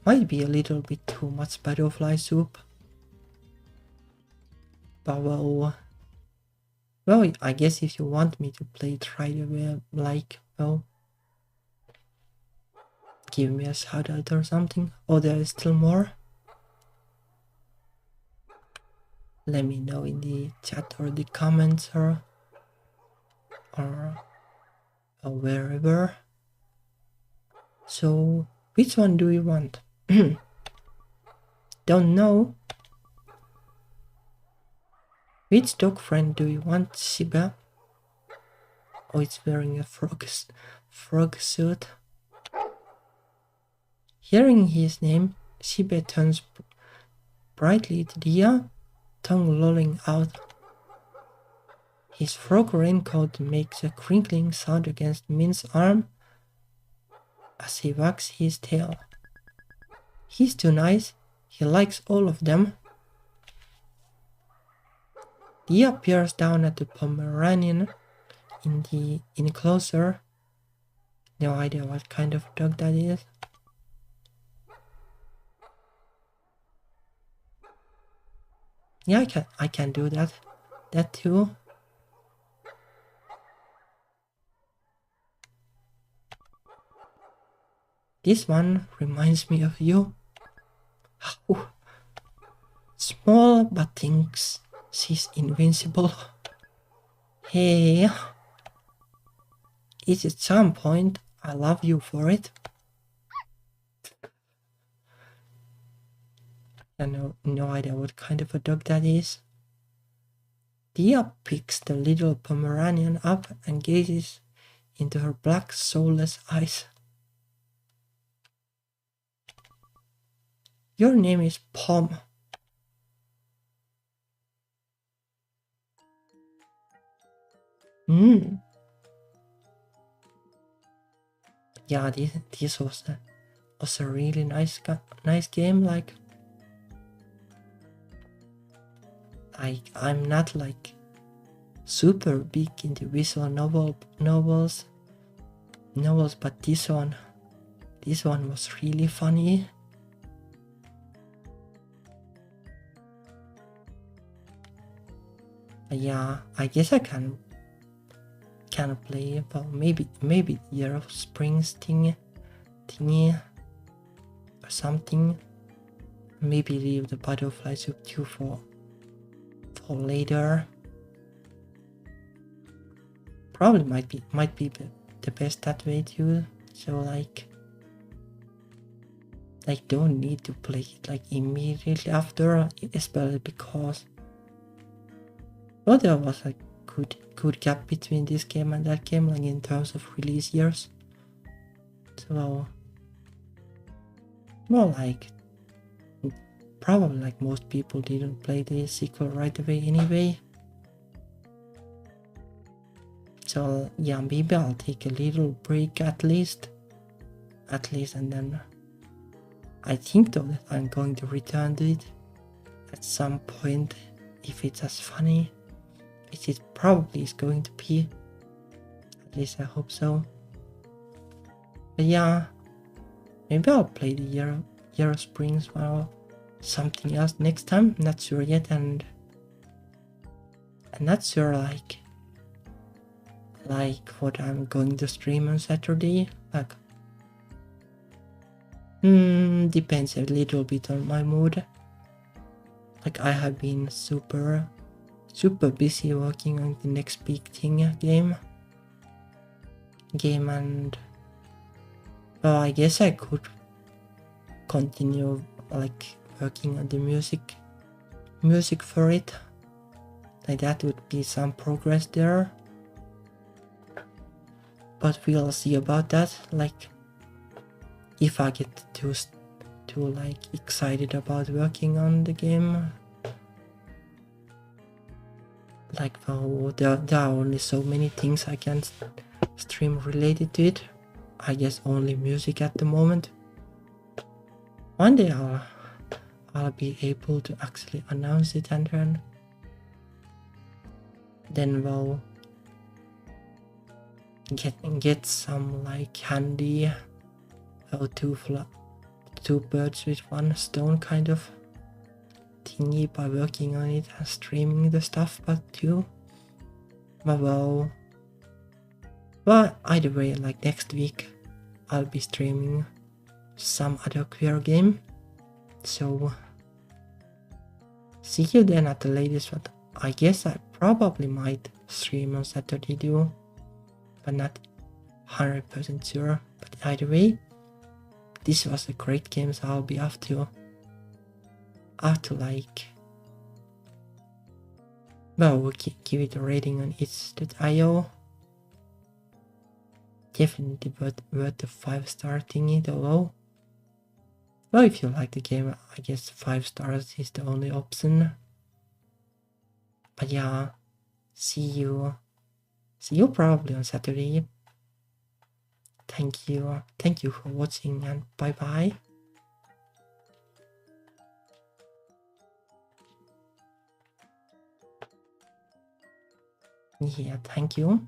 a little bit too much Butterfly Soup. But well, I guess if you want me to play it right away, like, well, give me a shout out or something. Oh, there is still more? Let me know in the chat or the comments or wherever. So, which one do you want? Don't know. Which dog friend do you want, Shiba? Oh, it's wearing a frog suit. Hearing his name, Shibe turns brightly to Dia, tongue lolling out. His frog raincoat makes a crinkling sound against Min's arm as he wags his tail. He's too nice, he likes all of them. Dia peers down at the Pomeranian in the enclosure. No idea what kind of dog that is. Yeah, I can do that. That too. This one reminds me of you. Small but thinks she's invincible. Hey, it's at some point I love you for it. I have no idea what kind of a dog that is. Dia picks the little Pomeranian up and gazes into her black soulless eyes. Your name is Pom. Yeah, this was a really nice game. Like, I'm not like super big into visual novels, but this one was really funny. Yeah, I guess I can play, well, maybe Year of Springs thingy or something. Maybe leave the Butterfly Soup 2 for later. Probably might be the best that way too. So like don't need to play it like immediately after, especially because, well, there was a good gap between this game and that game, like in terms of release years. So, well, like probably like most people didn't play the sequel right away anyway. So yeah, maybe I'll take a little break at least, and then I think though that I'm going to return to it at some point if it's as funny as it probably is going to be. At least I hope so. But yeah, maybe I'll play the Year of Springs or something else next time. Not sure yet, and I'm not sure like what I'm going to stream on Saturday. Like, depends a little bit on my mood. Like, I have been super busy working on the next big thing game, and well, I guess I could continue like working on the music for it. Like, that would be some progress there. But we'll see about that. Like, if I get too like excited about working on the game. Like, well, there are only so many things I can stream related to it. I guess only music at the moment. One day I'll be able to actually announce it, and then well, get some like handy two birds with one stone kind of thingy by working on it and streaming the stuff, but too. But well, either way, like next week I'll be streaming some other queer game, so see you then at the latest. But I guess I probably might stream on Saturday too, but not 100% sure. But either way, this was a great game, so I'll be have to like, well, we'll give it a rating on itch.io. Definitely worth the 5-star thingy though. Well, if you like the game, I guess 5 stars is the only option. But yeah, see you probably on Saturday. Thank you for watching, and bye bye. Yeah, thank you.